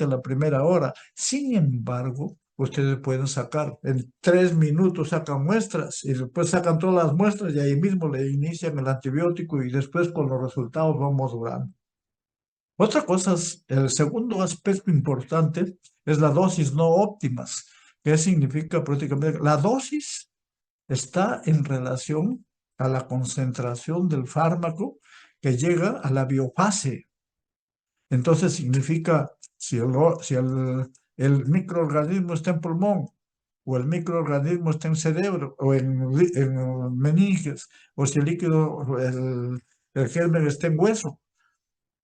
la primera hora. Sin embargo, ustedes pueden sacar, en 3 minutos sacan muestras y después sacan todas las muestras y ahí mismo le inician el antibiótico y después con los resultados vamos durando. Otra cosa, el segundo aspecto importante es la dosis no óptimas. ¿Qué significa prácticamente? La dosis está en relación a la concentración del fármaco que llega a la biofase. Entonces significa, si el microorganismo está en pulmón, o el microorganismo está en cerebro, o en meninges, o si el líquido, el germen está en hueso.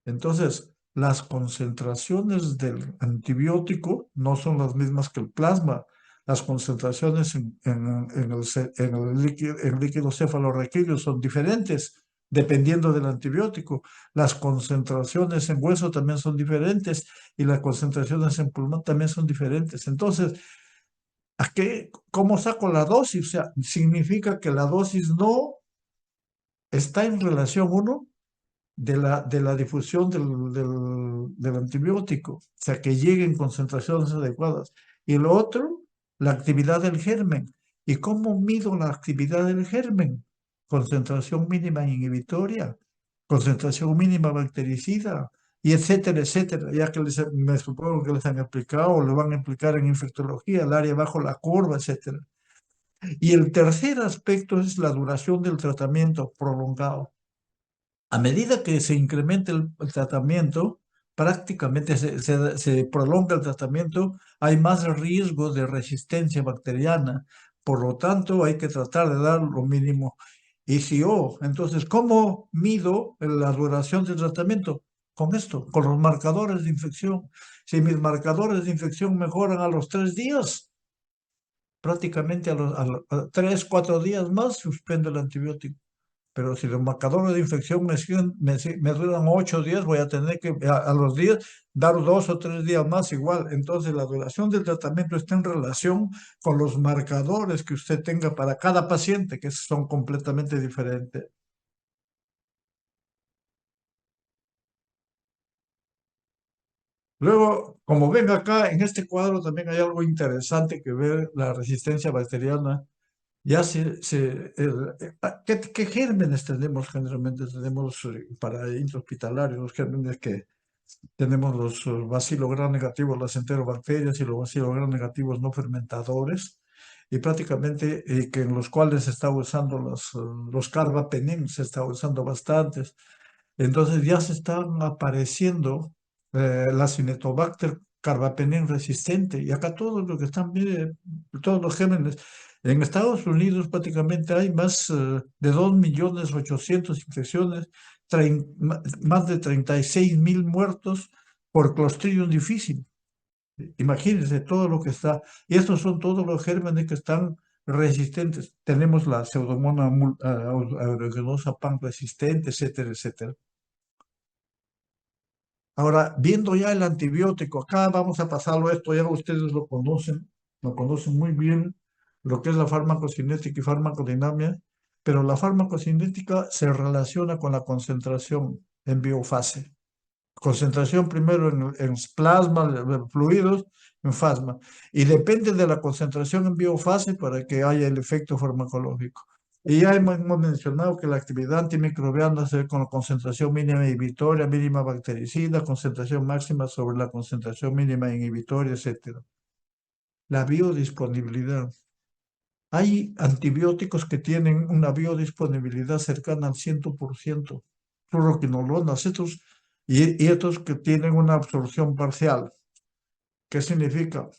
Entonces, las concentraciones del antibiótico no son las mismas que el plasma. Las concentraciones en el líquido cefalorraquídeo son diferentes dependiendo del antibiótico. Las concentraciones en hueso también son diferentes y las concentraciones en pulmón también son diferentes. Entonces, ¿cómo saco la dosis? O sea, significa que la dosis no está en relación, uno, de la difusión del antibiótico, o sea, que llegue en concentraciones adecuadas. Y lo otro, la actividad del germen. ¿Y cómo mido la actividad del germen? Concentración mínima inhibitoria, concentración mínima bactericida, y etcétera, etcétera, ya que me supongo que les han explicado o lo van a explicar en infectología, el área bajo la curva, etcétera. Y el tercer aspecto es la duración del tratamiento prolongado. A medida que se incrementa el tratamiento, prácticamente se prolonga el tratamiento, hay más riesgo de resistencia bacteriana. Por lo tanto, hay que tratar de dar lo mínimo. Y si entonces, ¿cómo mido la duración del tratamiento? Con esto, con los marcadores de infección. Si mis marcadores de infección mejoran a los 3 días, prácticamente a 3, 4 días más suspendo el antibiótico. Pero si los marcadores de infección me duran 8 días, voy a tener que a los días dar 2 o 3 días más igual. Entonces la duración del tratamiento está en relación con los marcadores que usted tenga para cada paciente, que son completamente diferentes. Luego, como ven acá, en este cuadro también hay algo interesante que ver, la resistencia bacteriana. Ya ¿qué gérmenes tenemos generalmente? Tenemos para intrahospitalarios los gérmenes que tenemos los bacilo gram negativos, las enterobacterias y los bacilo gram negativos no fermentadores, y prácticamente que en los cuales se está usando los carbapenem, se está usando bastantes. Entonces ya se están apareciendo la Cinetobacter carbapenem resistente, y acá todos los que están, mire, todos los gérmenes. En Estados Unidos prácticamente hay más de 2.800.000 infecciones, más de 36.000 muertos por Clostridium difficile. Imagínense todo lo que está. Y estos son todos los gérmenes que están resistentes. Tenemos la Pseudomonas aeruginosa pan resistente, etcétera, etcétera. Ahora, viendo ya el antibiótico, acá vamos a pasarlo esto, ya ustedes lo conocen muy bien, lo que es la farmacocinética y farmacodinamia, pero la farmacocinética se relaciona con la concentración en biofase. Concentración primero en plasma, fluidos, en plasma. Y depende de la concentración en biofase para que haya el efecto farmacológico. Y ya hemos mencionado que la actividad antimicrobiana se ve con la concentración mínima inhibitoria, mínima bactericida, concentración máxima sobre la concentración mínima inhibitoria, etc. La biodisponibilidad. Hay antibióticos que tienen una biodisponibilidad cercana al 100%, fluoroquinolonas, y estos que tienen una absorción parcial. ¿Qué significa?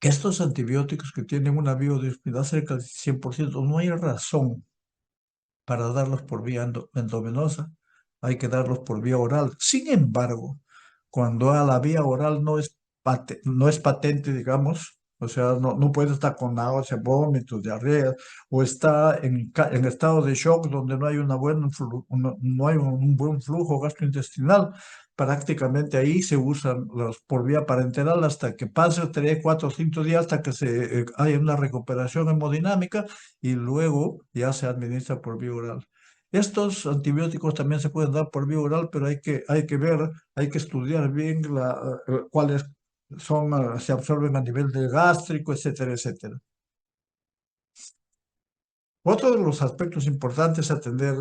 Que estos antibióticos que tienen una biodisponibilidad cerca del 100%, no hay razón para darlos por vía endovenosa, hay que darlos por vía oral. Sin embargo, cuando a la vía oral no es patente, digamos, o sea, no puede estar con náuseas, vómitos, diarrea, o está en estado de shock donde no hay no hay un buen flujo gastrointestinal, prácticamente ahí se usan los por vía parenteral hasta que pase 3, 4, 5 días, hasta que haya una recuperación hemodinámica y luego ya se administra por vía oral. Estos antibióticos también se pueden dar por vía oral, pero hay que ver, hay que estudiar bien cuáles son, se absorben a nivel del gástrico, etcétera, etcétera. Otro de los aspectos importantes a atender,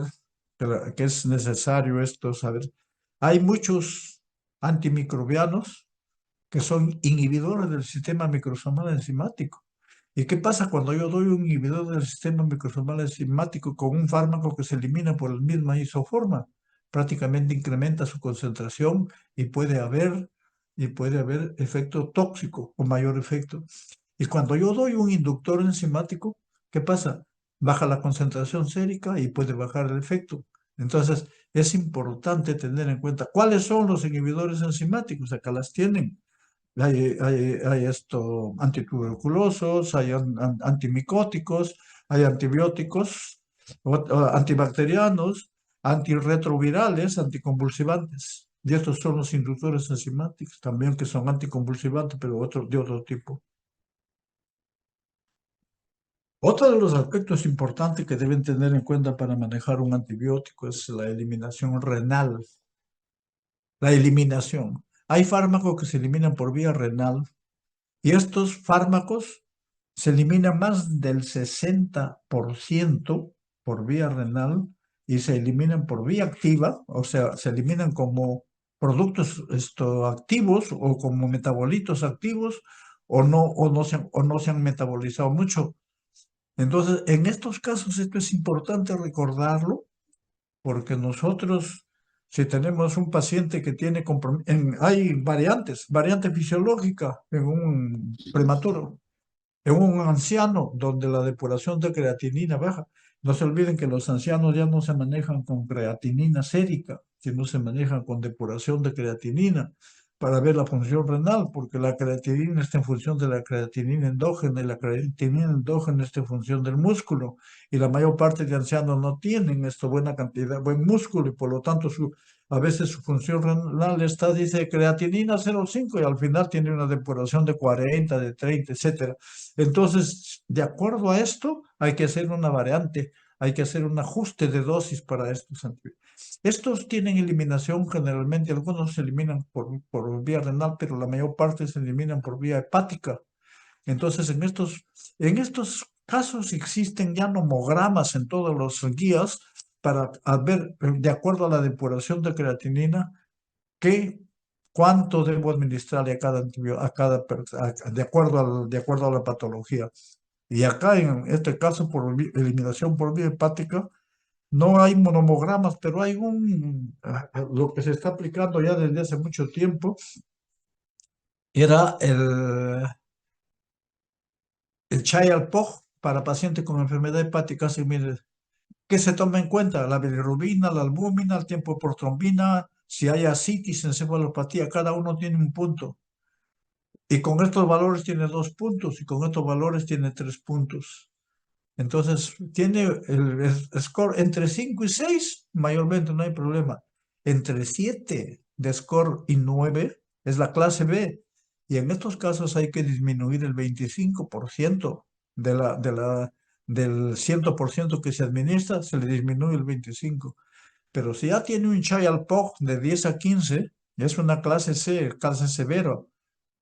que es necesario esto saber, hay muchos antimicrobianos que son inhibidores del sistema microsomal enzimático. ¿Y qué pasa cuando yo doy un inhibidor del sistema microsomal enzimático con un fármaco que se elimina por la misma isoforma? Prácticamente incrementa su concentración y puede haber efecto tóxico o mayor efecto. Y cuando yo doy un inductor enzimático, ¿qué pasa? Baja la concentración sérica y puede bajar el efecto. Entonces, es importante tener en cuenta cuáles son los inhibidores enzimáticos. Acá las tienen. Hay antituberculosos, hay antimicóticos, hay antibióticos, antibacterianos, antirretrovirales, anticonvulsivantes. Y estos son los inductores enzimáticos, también que son anticonvulsivantes, pero de otro tipo. Otro de los aspectos importantes que deben tener en cuenta para manejar un antibiótico es la eliminación renal. La eliminación. Hay fármacos que se eliminan por vía renal y estos fármacos se eliminan más del 60% por vía renal y se eliminan por vía activa, o sea, se eliminan como productos activos o como metabolitos activos o no se han metabolizado mucho. Entonces, en estos casos, esto es importante recordarlo porque nosotros, si tenemos un paciente que tiene hay variante fisiológica en un prematuro, en un anciano donde la depuración de creatinina baja. No se olviden que los ancianos ya no se manejan con creatinina sérica, sino se manejan con depuración de creatinina para ver la función renal, porque la creatinina está en función de la creatinina endógena y la creatinina endógena está en función del músculo. Y la mayor parte de ancianos no tienen esto buena cantidad, buen músculo y por lo tanto a veces su función renal está, dice, creatinina 0,5 y al final tiene una depuración de 40, de 30, etcétera. Entonces, de acuerdo a esto, hay que hacer una variante, hay que hacer un ajuste de dosis para estos antibióticos. Estos tienen eliminación generalmente, algunos se eliminan por vía renal, pero la mayor parte se eliminan por vía hepática. Entonces, en estos casos existen ya nomogramas en todos los guías para ver, de acuerdo a la depuración de creatinina, qué cuánto debo administrarle a cada antibiótico, de acuerdo a la patología. Y acá, en este caso, por eliminación por vía hepática, no hay monomogramas, pero hay lo que se está aplicando ya desde hace mucho tiempo, era el Child-Pugh para pacientes con enfermedad hepática. Así, mire, ¿qué se toma en cuenta? La bilirrubina, la albúmina, el tiempo por trombina, si hay ascitis, encefalopatía, cada uno tiene un punto. Y con estos valores tiene 2 puntos y con estos valores tiene 3 puntos. Entonces, tiene el score entre 5 y 6, mayormente no hay problema. Entre 7 de score y 9 es la clase B. Y en estos casos hay que disminuir el 25% del 100% que se administra, se le disminuye el 25%. Pero si ya tiene un Child-Pugh de 10 a 15, es una clase C, clase severo.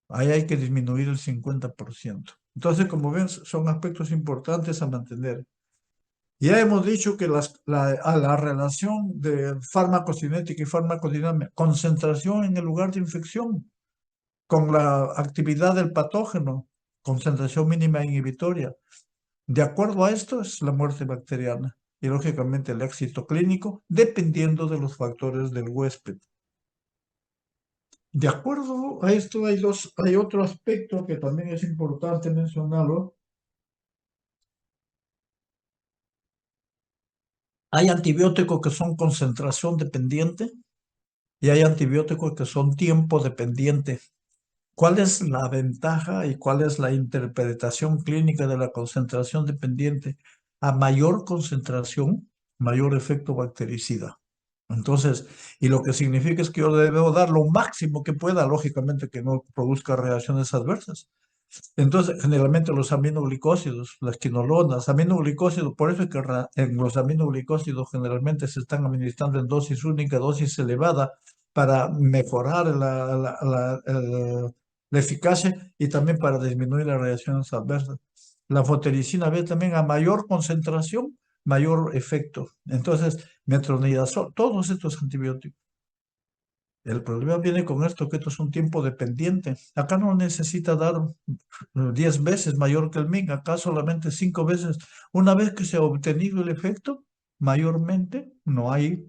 Ahí hay que disminuir el 50%. Entonces, como ven, son aspectos importantes a mantener. Ya hemos dicho que a la relación de farmacocinética y farmacodinámica, concentración en el lugar de infección con la actividad del patógeno, concentración mínima inhibitoria. De acuerdo a esto es la muerte bacteriana y lógicamente el éxito clínico dependiendo de los factores del huésped. De acuerdo a esto hay otro aspecto que también es importante mencionarlo. Hay antibióticos que son concentración dependiente y hay antibióticos que son tiempo dependiente. ¿Cuál es la ventaja y cuál es la interpretación clínica de la concentración dependiente? A mayor concentración, mayor efecto bactericida. Entonces, y lo que significa es que yo debo dar lo máximo que pueda, lógicamente que no produzca reacciones adversas. Entonces, generalmente los aminoglicósidos, las quinolonas, aminoglicósidos, por eso es que en los aminoglicósidos generalmente se están administrando en dosis única, dosis elevada, para mejorar la eficacia y también para disminuir las reacciones adversas. La fotericina B también a mayor concentración, mayor efecto. Entonces, metronidazol, todos estos antibióticos. El problema viene con esto, que esto es un tiempo dependiente. Acá no necesita dar 10 veces mayor que el MIG, acá solamente 5 veces. Una vez que se ha obtenido el efecto, mayormente no hay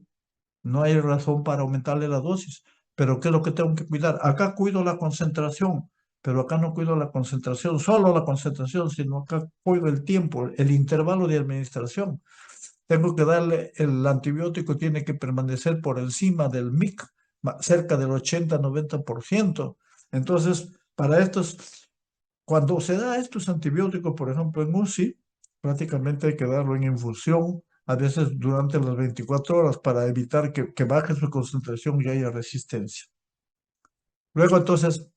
razón para aumentarle la dosis. Pero ¿qué es lo que tengo que cuidar? Acá cuido la concentración, pero acá no cuido la concentración, solo la concentración, sino acá cuido el tiempo, el intervalo de administración. Tengo que darle, el antibiótico tiene que permanecer por encima del MIC, cerca del 80-90%. Entonces, para estos, cuando se da estos antibióticos, por ejemplo, en UCI, prácticamente hay que darlo en infusión, a veces durante las 24 horas, para evitar que baje su concentración y haya resistencia. Luego, entonces,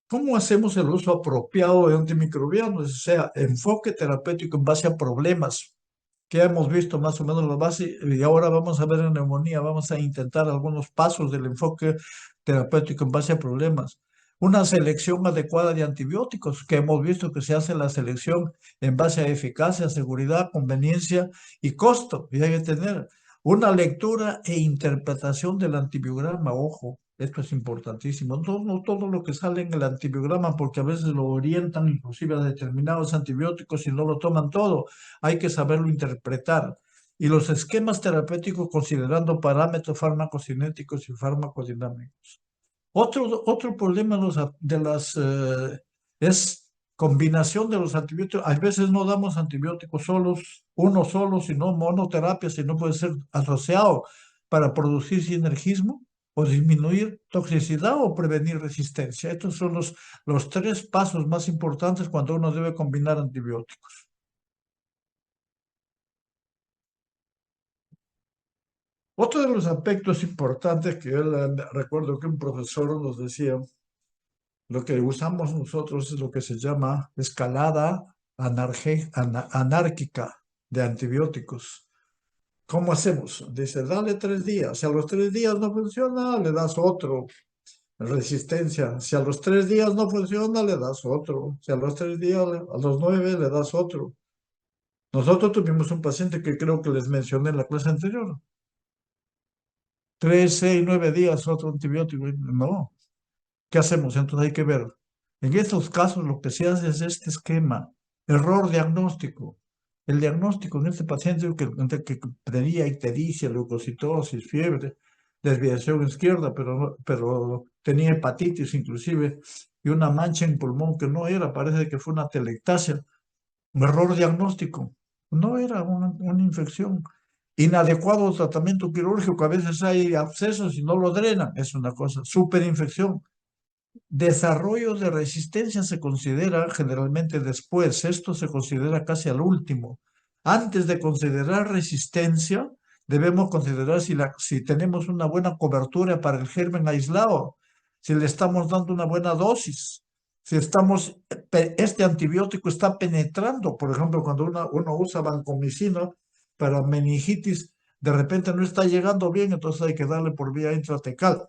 ¿cómo hacemos el uso apropiado de antimicrobianos? O sea, enfoque terapéutico en base a problemas que hemos visto más o menos la base, y ahora vamos a ver en neumonía, vamos a intentar algunos pasos del enfoque terapéutico en base a problemas. Una selección adecuada de antibióticos, que hemos visto que se hace la selección en base a eficacia, seguridad, conveniencia y costo. Y hay que tener una lectura e interpretación del antibiograma, ojo. Esto es importantísimo. No todo lo que sale en el antibiograma, porque a veces lo orientan inclusive a determinados antibióticos y no lo toman todo. Hay que saberlo interpretar. Y los esquemas terapéuticos considerando parámetros farmacocinéticos y farmacodinámicos. Otro problema es combinación de los antibióticos. A veces no damos antibióticos solos, uno solo, sino monoterapia, si no puede ser asociado para producir sinergismo o disminuir toxicidad o prevenir resistencia. Estos son los tres pasos más importantes cuando uno debe combinar antibióticos. Otro de los aspectos importantes que recuerdo que un profesor nos decía, lo que usamos nosotros es lo que se llama escalada anárquica de antibióticos. ¿Cómo hacemos? Dice, dale 3 días. Si a los 3 días no funciona, le das otro. Resistencia. Si a los 3 días no funciona, le das otro. Si a los 3 días, a los 9, le das otro. Nosotros tuvimos un paciente que creo que les mencioné en la clase anterior. 3, 6, 9 días, otro antibiótico. No. ¿Qué hacemos? Entonces hay que ver. En estos casos lo que se hace es este esquema. Error diagnóstico. El diagnóstico en este paciente que tenía ictericia, leucocitosis, fiebre, desviación izquierda, pero tenía hepatitis inclusive y una mancha en pulmón que no era, parece que fue una telectasia. Un error diagnóstico. No era una infección. Inadecuado tratamiento quirúrgico. A veces hay abscesos y no lo drenan. Es una cosa. Superinfección. Desarrollo de resistencia se considera generalmente después, esto se considera casi al último. Antes de considerar resistencia, debemos considerar si tenemos una buena cobertura para el germen aislado, si le estamos dando una buena dosis, si este antibiótico está penetrando, por ejemplo, cuando uno usa vancomicina para meningitis, de repente no está llegando bien, entonces hay que darle por vía intratecal.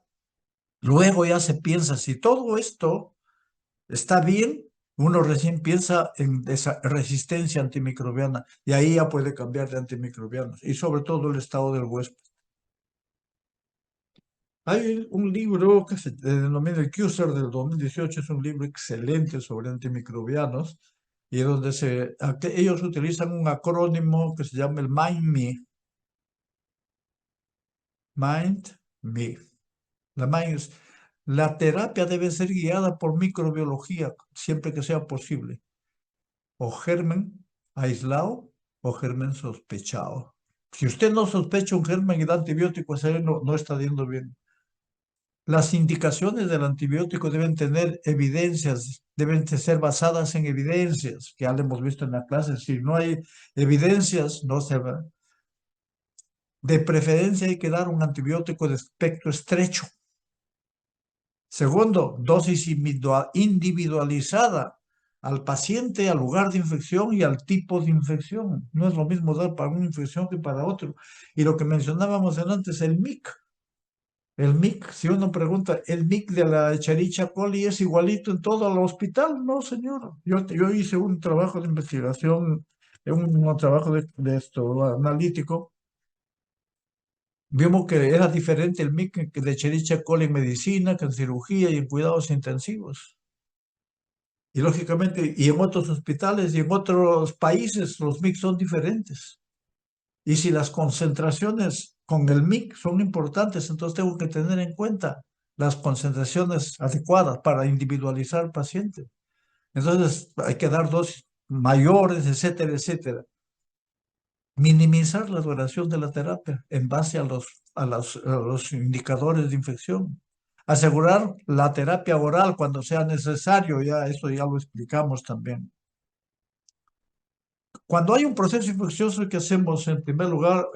Luego ya se piensa, si todo esto está bien, uno recién piensa en esa resistencia antimicrobiana y ahí ya puede cambiar de antimicrobianos y sobre todo el estado del huésped. Hay un libro que se denomina el QSER del 2018, es un libro excelente sobre antimicrobianos y donde ellos utilizan un acrónimo que se llama el MIND-ME. MIND-ME. La terapia debe ser guiada por microbiología siempre que sea posible. O germen aislado o germen sospechado. Si usted no sospecha un germen y da antibióticos, no está yendo bien. Las indicaciones del antibiótico deben tener evidencias, deben ser basadas en evidencias, que ya lo hemos visto en la clase. Si no hay evidencias, no se va. De preferencia hay que dar un antibiótico de espectro estrecho. Segundo, dosis individualizada al paciente, al lugar de infección y al tipo de infección. No es lo mismo dar para una infección que para otro. Y lo que mencionábamos antes, el MIC. El MIC, si uno pregunta, ¿el MIC de la Escherichia coli es igualito en todo el hospital? No, señor. Yo hice un trabajo de investigación, un trabajo de esto analítico. Vimos que era diferente el MIC de Escherichia coli en medicina, que en cirugía y en cuidados intensivos. Y lógicamente, y en otros hospitales y en otros países los MIC son diferentes. Y si las concentraciones con el MIC son importantes, entonces tengo que tener en cuenta las concentraciones adecuadas para individualizar al paciente. Entonces hay que dar dosis mayores, etcétera, etcétera. Minimizar la duración de la terapia en base a los indicadores de infección. Asegurar la terapia oral cuando sea necesario, ya eso ya lo explicamos también. Cuando hay un proceso infeccioso, ¿qué hacemos? En primer lugar,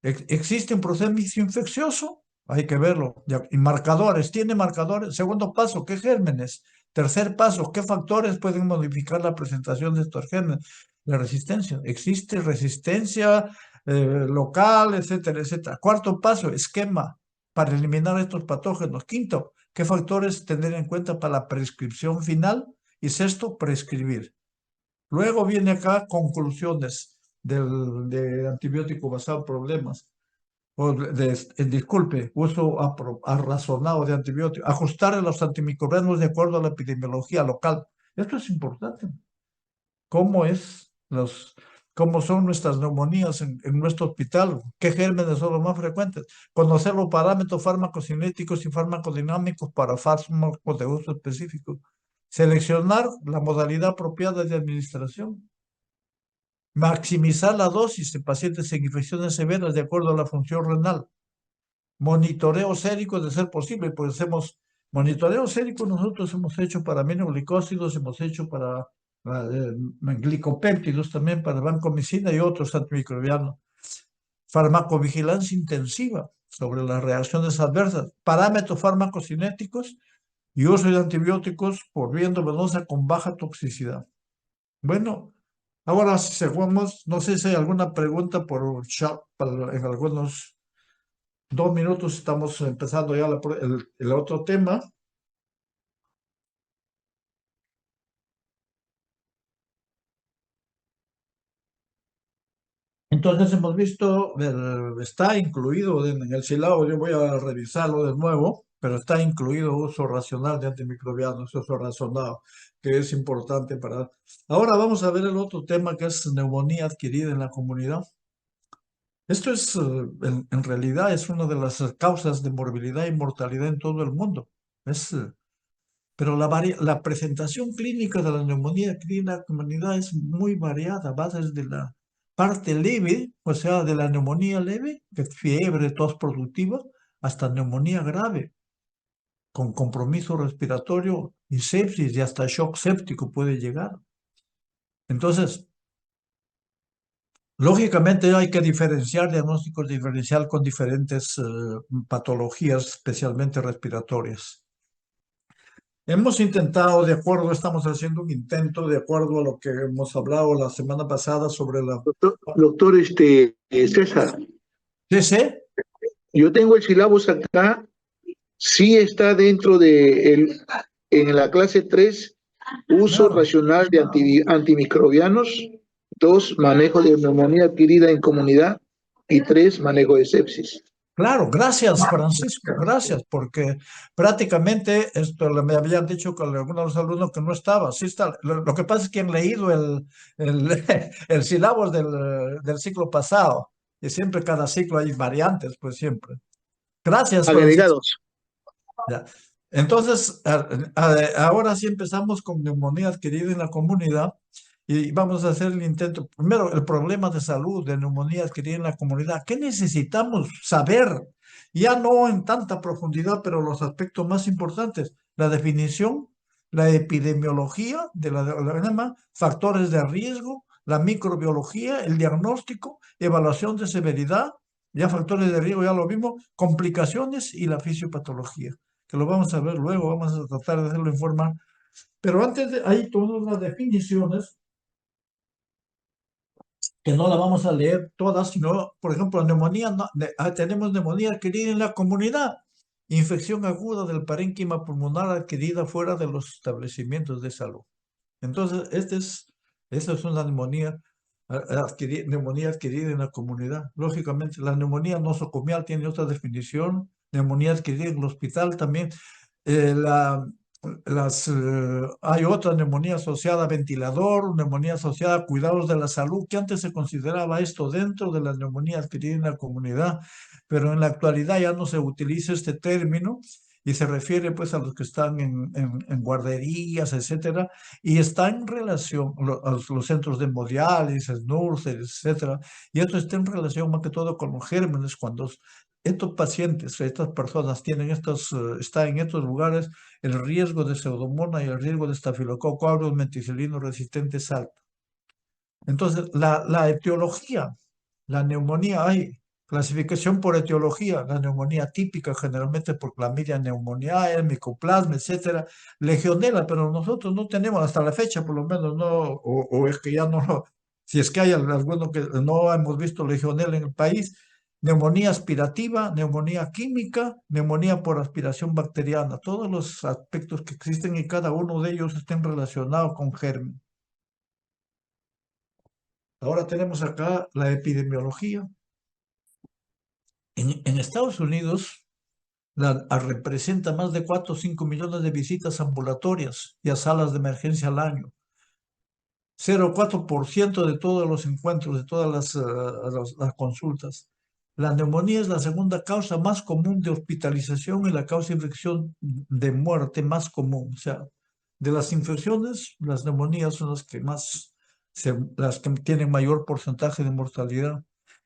¿existe un proceso infeccioso? Hay que verlo. Y marcadores, ¿tiene marcadores? Segundo paso, ¿qué gérmenes? Tercer paso, ¿qué factores pueden modificar la presentación de estos gérmenes? La resistencia. ¿Existe resistencia local, etcétera, etcétera? Cuarto paso, esquema para eliminar estos patógenos. Quinto, ¿qué factores tener en cuenta para la prescripción final? Y sexto, prescribir. Luego viene acá conclusiones de antibiótico basado en problemas. Disculpe, uso razonado de antibióticos. Ajustar a los antimicrobianos de acuerdo a la epidemiología local. Esto es importante. ¿Cómo es cómo son nuestras neumonías en nuestro hospital? ¿Qué gérmenes son los más frecuentes? Conocer los parámetros farmacocinéticos y farmacodinámicos para fármacos de uso específico. Seleccionar la modalidad apropiada de administración. Maximizar la dosis en pacientes en infecciones severas de acuerdo a la función renal. Monitoreo sérico de ser posible, pues hacemos monitoreo sérico, nosotros hemos hecho para aminoglicósidos, hemos hecho para glicopéptidos también, para vancomicina y otros antimicrobianos. Farmacovigilancia intensiva sobre las reacciones adversas, parámetros farmacocinéticos y uso de antibióticos por vía endovenosa con baja toxicidad. Bueno, ahora si seguimos, no sé si hay alguna pregunta por chat en algunos 2 minutos. Estamos empezando ya el otro tema. Entonces hemos visto, está incluido en el silado, yo voy a revisarlo de nuevo, pero está incluido uso racional de antimicrobianos, uso razonado, que es importante para... Ahora vamos a ver el otro tema que es neumonía adquirida en la comunidad. Esto es, en realidad, es una de las causas de morbilidad y mortalidad en todo el mundo. Pero la presentación clínica de la neumonía adquirida en la comunidad es muy variada. Va desde la parte leve, o sea, de la neumonía leve, que es fiebre, tos productiva, hasta neumonía grave, con compromiso respiratorio y sepsis, y hasta shock séptico puede llegar. Entonces, lógicamente hay que diferenciar diagnósticos diferencial con diferentes patologías, especialmente respiratorias. Hemos intentado, estamos haciendo un intento de acuerdo a lo que hemos hablado la semana pasada sobre la... Doctor, César, ¿TC? yo tengo el sílabus acá, sí está dentro en la clase 3, uso Claro, racional de antimicrobianos, 2, manejo de neumonía adquirida en comunidad, y 3, manejo de sepsis. claro, gracias Francisco, gracias, porque prácticamente esto me habían dicho con algunos de los alumnos que no estaba, sí está. Lo que pasa es que han leído el sílabus del ciclo pasado, y siempre cada ciclo hay variantes, pues siempre. Gracias Francisco. Agregados. Ya. Entonces, ahora sí empezamos con neumonía adquirida en la comunidad y vamos a hacer el intento. Primero, el problema de salud de neumonía adquirida en la comunidad. ¿Qué necesitamos saber? Ya no en tanta profundidad, pero los aspectos más importantes. La definición, la epidemiología de la factores de riesgo, la microbiología, el diagnóstico, evaluación de severidad, ya factores de riesgo, ya lo mismo, complicaciones y la fisiopatología. que lo vamos a ver luego, vamos a tratar de hacerlo en forma. Pero antes de ahí, todas las definiciones, que no la vamos a leer todas, sino, por ejemplo, neumonía, tenemos neumonía adquirida en la comunidad, infección aguda del parénquima pulmonar adquirida fuera de los establecimientos de salud. Entonces, esta es una neumonía, neumonía adquirida en la comunidad. Lógicamente, la neumonía nosocomial tiene otra definición, neumonía adquirida en el hospital también. Eh, la, hay otra neumonía asociada a ventilador, neumonía asociada a cuidados de la salud, que antes se consideraba esto dentro de la neumonía adquirida en la comunidad, pero en la actualidad ya no se utiliza este término y se refiere pues a los que están en guarderías, etcétera, y está en relación a los centros de hemodiálisis, NURSES, etcétera, y esto está en relación más que todo con los gérmenes. Cuando estos pacientes, estas personas tienen están en estos lugares, el riesgo de pseudomonas y el riesgo de estafilococo aureus meticilino resistente es alto. Entonces, la etiología, la neumonía, hay clasificación por etiología, la neumonía típica generalmente por clamidia pneumoniae, micoplasma, etcétera, legionela, pero nosotros no tenemos hasta la fecha, por lo menos, no, o es que ya no, si es que hay alguno que no hemos visto legionela en el país, neumonía aspirativa, neumonía química, neumonía por aspiración bacteriana, todos los aspectos que existen y cada uno de ellos estén relacionados con germen. Ahora tenemos acá la epidemiología. En Estados Unidos representa más de 4 o 5 millones de visitas ambulatorias y a salas de emergencia al año. 0,4% de todos los encuentros, de todas las consultas. La neumonía es la segunda causa más común de hospitalización y la causa de infección de muerte más común. O sea, de las infecciones, las neumonías son las que más, las que tienen mayor porcentaje de mortalidad.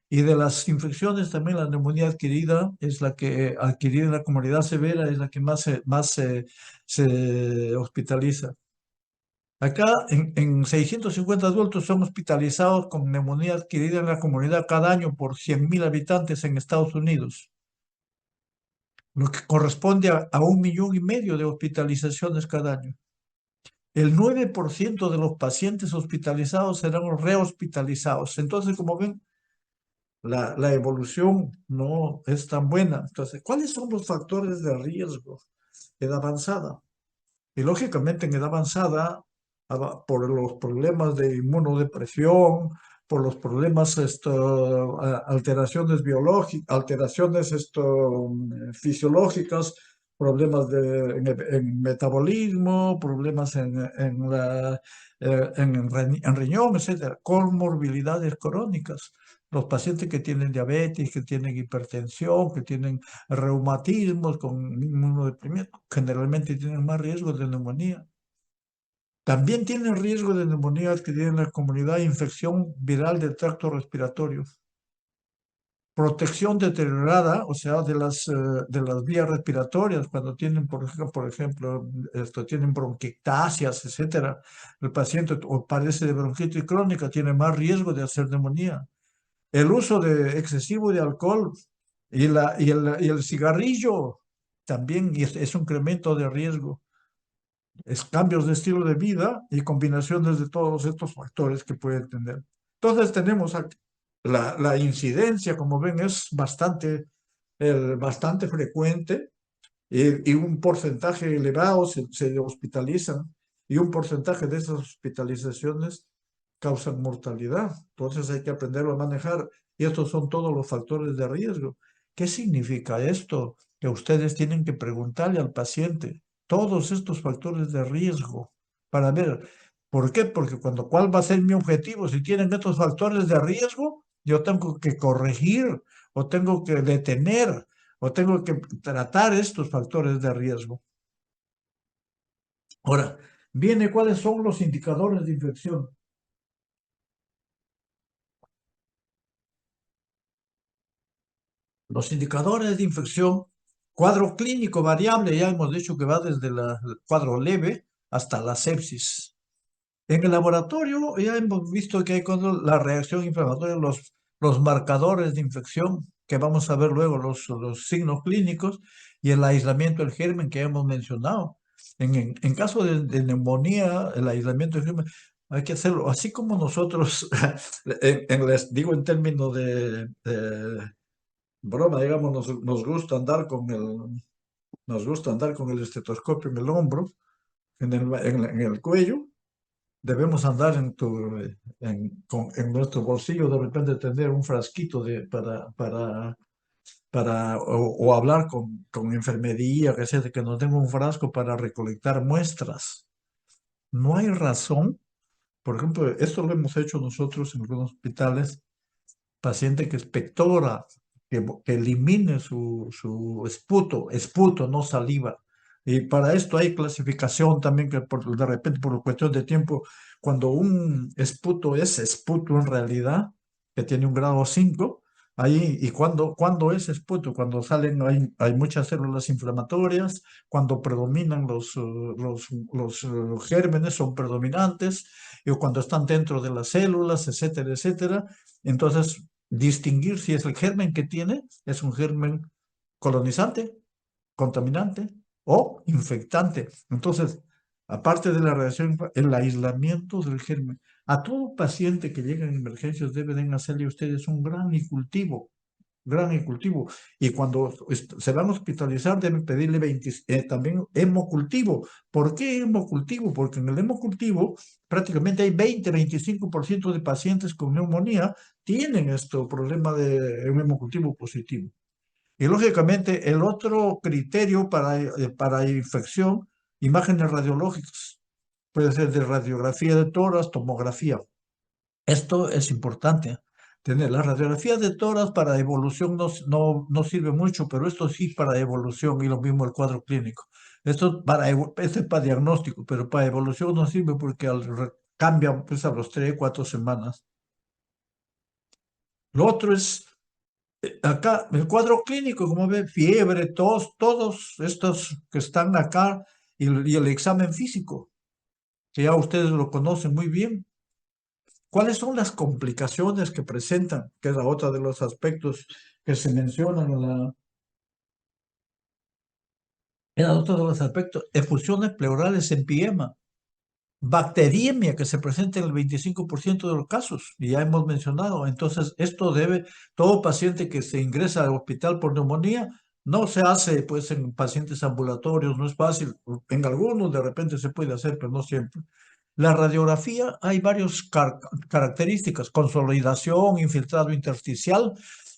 Y de las infecciones también la neumonía adquirida es la que adquirida en la comunidad severa es la que se hospitaliza. Acá en 650 adultos son hospitalizados con neumonía adquirida en la comunidad cada año por 100.000 habitantes en Estados Unidos, lo que corresponde a 1,5 millones de hospitalizaciones cada año. El 9% de los pacientes hospitalizados serán rehospitalizados. Entonces, como ven, la evolución no es tan buena. Entonces, ¿cuáles son los factores de riesgo en edad avanzada? Y lógicamente en edad avanzada, por los problemas de inmunodepresión, por los problemas, alteraciones biológicas, alteraciones fisiológicas, problemas en metabolismo, problemas en riñón, etcétera, comorbilidades crónicas. Los pacientes que tienen diabetes, que tienen hipertensión, que tienen reumatismos con inmunodeprimiento, generalmente tienen más riesgo de neumonía. También tienen riesgo de neumonía adquirida en la comunidad, infección viral del tracto respiratorio. Protección deteriorada, o sea, de las vías respiratorias, cuando tienen, por ejemplo, tienen bronquiectasias, etcétera. El paciente o padece de bronquitis crónica, tiene más riesgo de hacer neumonía. El uso excesivo de alcohol y el cigarrillo también es un incremento de riesgo. Es cambios de estilo de vida y combinaciones de todos estos factores que pueden tener. Entonces tenemos aquí la incidencia, como ven, es bastante frecuente y un porcentaje elevado se hospitalizan y un porcentaje de esas hospitalizaciones causan mortalidad. Entonces hay que aprenderlo a manejar y estos son todos los factores de riesgo. ¿Qué significa esto? Que ustedes tienen que preguntarle al paciente todos estos factores de riesgo para ver. ¿Por qué? Porque ¿cuál va a ser mi objetivo? Si tienen estos factores de riesgo, yo tengo que corregir o tengo que detener o tengo que tratar estos factores de riesgo. Ahora, viene cuáles son los indicadores de infección. Los indicadores de infección, cuadro clínico variable, ya hemos dicho que va desde el cuadro leve hasta la sepsis. En el laboratorio ya hemos visto que hay la reacción inflamatoria, los marcadores de infección, que vamos a ver luego los signos clínicos, y el aislamiento del germen que hemos mencionado. En caso de neumonía, el aislamiento del germen hay que hacerlo, así como nosotros, les digo en términos de broma, digamos, nos gusta andar con nos gusta andar con el estetoscopio en el hombro, en el cuello. Debemos andar en nuestro bolsillo, de repente tener un frasquito o hablar con enfermería, que sea, de que nos den un frasco para recolectar muestras. No hay razón, por ejemplo, esto lo hemos hecho nosotros en algunos hospitales, paciente que expectora, que elimine su esputo, no saliva. Y para esto hay clasificación también, que de repente, por cuestión de tiempo, cuando un esputo es esputo en realidad, que tiene un grado 5 ahí, y cuando es esputo, cuando salen, hay muchas células inflamatorias, cuando predominan los gérmenes, son predominantes, y cuando están dentro de las células, etcétera, etcétera. Entonces, distinguir si es el germen que tiene, es un germen colonizante, contaminante o infectante. Entonces, aparte de la reacción, el aislamiento del germen. A todo paciente que llega en emergencias deben hacerle ustedes un gran cultivo. Y cuando se van a hospitalizar deben pedirle también hemocultivo. ¿Por qué hemocultivo? Porque en el hemocultivo prácticamente hay 20-25% de pacientes con neumonía tienen este problema de un hemocultivo positivo. Y lógicamente el otro criterio para infección, imágenes radiológicas. Puede ser de radiografía de tórax, tomografía. Esto es importante. Tener la radiografía de tórax para evolución no sirve mucho, pero esto sí para evolución y lo mismo el cuadro clínico. Esto es para diagnóstico, pero para evolución no sirve porque cambia pues, a los 3-4 semanas. Lo otro es, acá, el cuadro clínico, como ve, fiebre, tos, todos estos que están acá y el examen físico, que ya ustedes lo conocen muy bien. ¿Cuáles son las complicaciones que presentan? Que es la otra de los aspectos que se mencionan era otro de los aspectos. Efusiones pleurales, empiema, bacteriemia que se presenta en el 25% de los casos, y ya hemos mencionado. Entonces, todo paciente que se ingresa al hospital por neumonía, no se hace pues en pacientes ambulatorios, no es fácil. En algunos de repente se puede hacer, pero no siempre. La radiografía hay varias características, consolidación, infiltrado intersticial.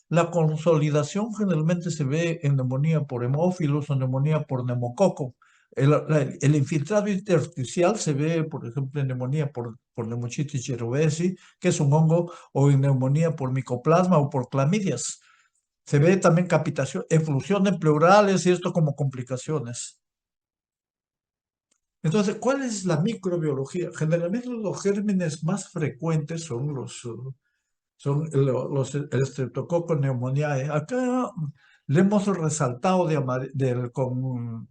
La consolidación generalmente se ve en neumonía por hemófilos o neumonía por neumococo. El infiltrado intersticial se ve, por ejemplo, en neumonía por Pneumocystis jirovecii, que es un hongo, o en neumonía por micoplasma o por clamidias. Se ve también capitación, eflusiones pleurales y esto como complicaciones. Entonces, ¿cuál es la microbiología? Generalmente los gérmenes más frecuentes el Streptococcus pneumoniae. Acá le hemos resaltado con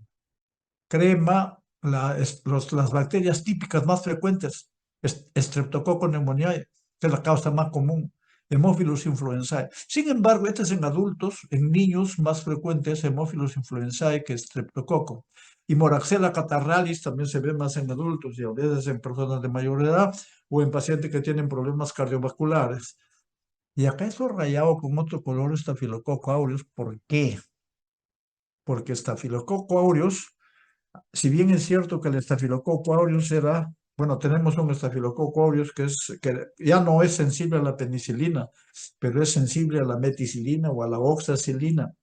crema las bacterias típicas más frecuentes. Streptococcus pneumoniae, que es la causa más común. Haemophilus influenzae. Sin embargo, este es en adultos, en niños más frecuentes Haemophilus influenzae que Streptococcus. Y Moraxella catarrhalis también se ve más en adultos y a veces en personas de mayor edad o en pacientes que tienen problemas cardiovasculares. Y acá es rayado con otro color Staphylococcus aureus. ¿Por qué? Porque Staphylococcus aureus, si bien es cierto que el Staphylococcus aureus bueno, tenemos un Staphylococcus aureus que ya no es sensible a la penicilina, pero es sensible a la meticilina o a la oxacilina.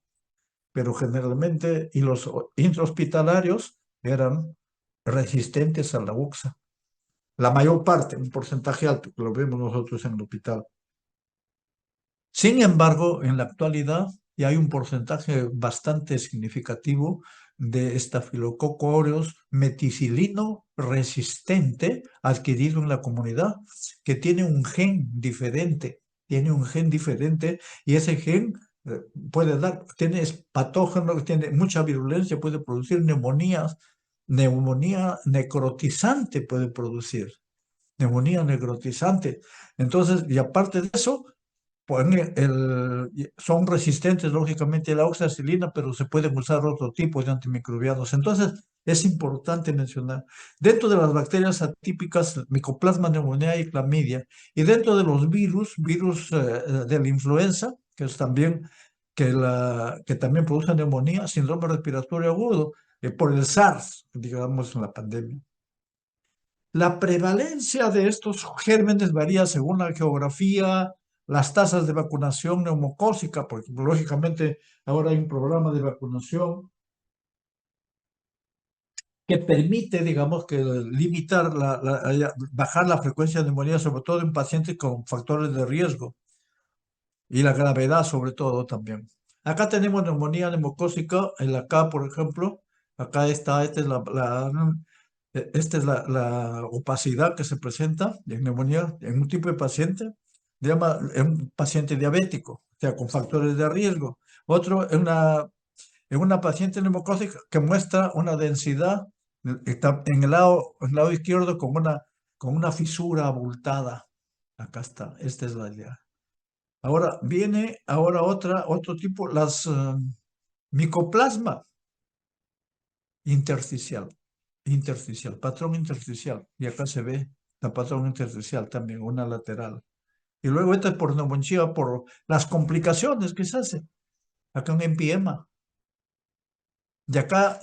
Pero generalmente, y los intrahospitalarios eran resistentes a la oxa. La mayor parte, un porcentaje alto, que lo vemos nosotros en el hospital. Sin embargo, en la actualidad ya hay un porcentaje bastante significativo de Staphylococcus aureus meticilino resistente adquirido en la comunidad, que tiene un gen diferente y ese gen es patógeno, tiene mucha virulencia, puede producir neumonía necrotizante neumonía necrotizante. Entonces, y aparte de eso, son resistentes, lógicamente, a la oxacilina, pero se pueden usar otro tipo de antimicrobianos. Entonces, es importante mencionar, dentro de las bacterias atípicas, Mycoplasma pneumoniae y clamidia, y dentro de los virus de la influenza, que es también, que también produce neumonía, síndrome respiratorio agudo, por el SARS, digamos, en la pandemia. La prevalencia de estos gérmenes varía según la geografía, las tasas de vacunación neumocócica, porque lógicamente ahora hay un programa de vacunación que permite, digamos, que limitar, bajar la frecuencia de neumonía, sobre todo en pacientes con factores de riesgo y la gravedad sobre todo también. Acá tenemos neumonía neumocócica, en la K, por ejemplo, acá está, esta es la opacidad que se presenta en neumonía en un tipo de paciente, se llama en un paciente diabético, o sea, con factores de riesgo. Otro en una paciente neumocócica que muestra una densidad está en el lado izquierdo con una fisura abultada. Acá está, esta es la idea. Ahora viene otro tipo, las micoplasma intersticial, patrón intersticial. Y acá se ve la patrón intersticial también, una lateral. Y luego esta es por neumonía, por las complicaciones que se hace. Acá un empiema. Y acá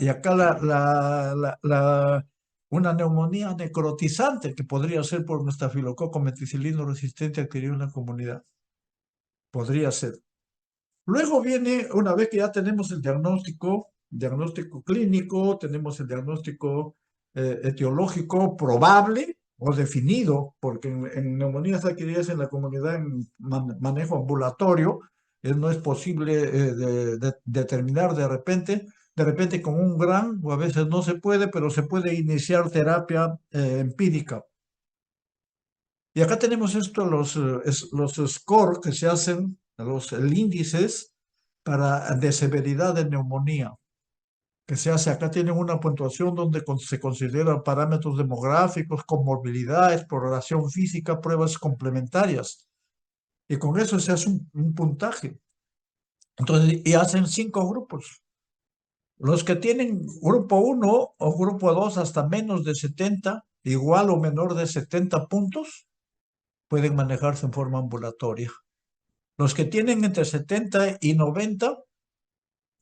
una neumonía necrotizante que podría ser por un estafilococo meticilino resistente adquirido en la comunidad. Podría ser. Luego viene, una vez que ya tenemos el diagnóstico clínico, tenemos el diagnóstico etiológico probable o definido, porque en neumonías adquiridas en la comunidad en manejo ambulatorio, no es posible determinar de repente con un gran, o a veces no se puede, pero se puede iniciar terapia empírica. Y acá tenemos los scores que se hacen, los índices de severidad de neumonía, que se hace. Acá tienen una puntuación donde se consideran parámetros demográficos, comorbilidad, exploración física, pruebas complementarias. Y con eso se hace un puntaje. Entonces, y hacen 5 grupos. Los que tienen grupo 1 o grupo 2 hasta menos de 70, igual o menor de 70 puntos, pueden manejarse en forma ambulatoria. Los que tienen entre 70 y 90,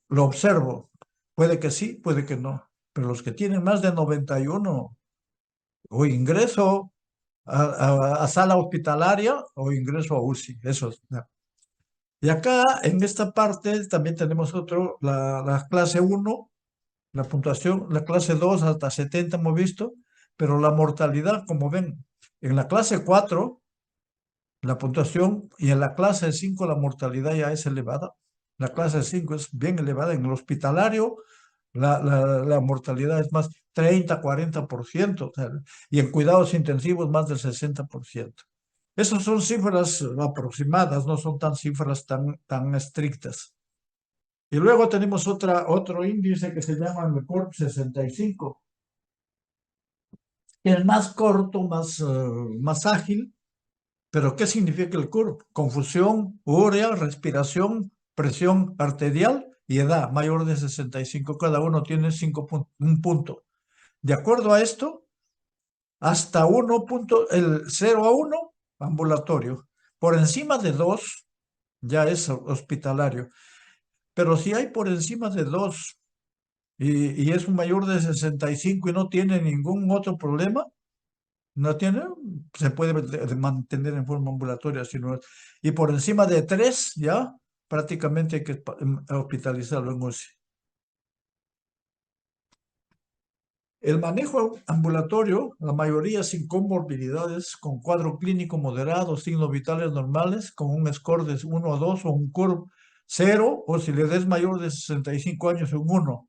lo observo. Puede que sí, puede que no. Pero los que tienen más de 91, o ingreso a sala hospitalaria o ingreso a UCI. Eso es. Y acá, en esta parte, también tenemos la clase 1, la puntuación, la clase 2 hasta 70 hemos visto, pero la mortalidad, como ven, en la clase 4 la puntuación, y en la clase 5 la mortalidad ya es elevada. La clase 5 es bien elevada. En el hospitalario la mortalidad es más 30-40%, o sea, y en cuidados intensivos más del 60%. Esas son cifras aproximadas, no son cifras tan estrictas. Y luego tenemos otro índice que se llama el CORP 65, que es más corto, más ágil. ¿Pero qué significa el CURP? Confusión, urea, respiración, presión arterial y edad mayor de 65. Cada uno tiene un punto. De acuerdo a esto, hasta 0 a 1, ambulatorio. Por encima de 2, ya es hospitalario. Pero si hay por encima de 2 y es un mayor de 65 y no tiene ningún otro problema, no tiene, se puede mantener en forma ambulatoria, y por encima de 3 ya prácticamente hay que hospitalizarlo en UCI. El manejo ambulatorio, la mayoría sin comorbilidades, con cuadro clínico moderado, signos vitales normales, con un score de 1 a 2 o un CURB 0, o si le des mayor de 65 años, un 1,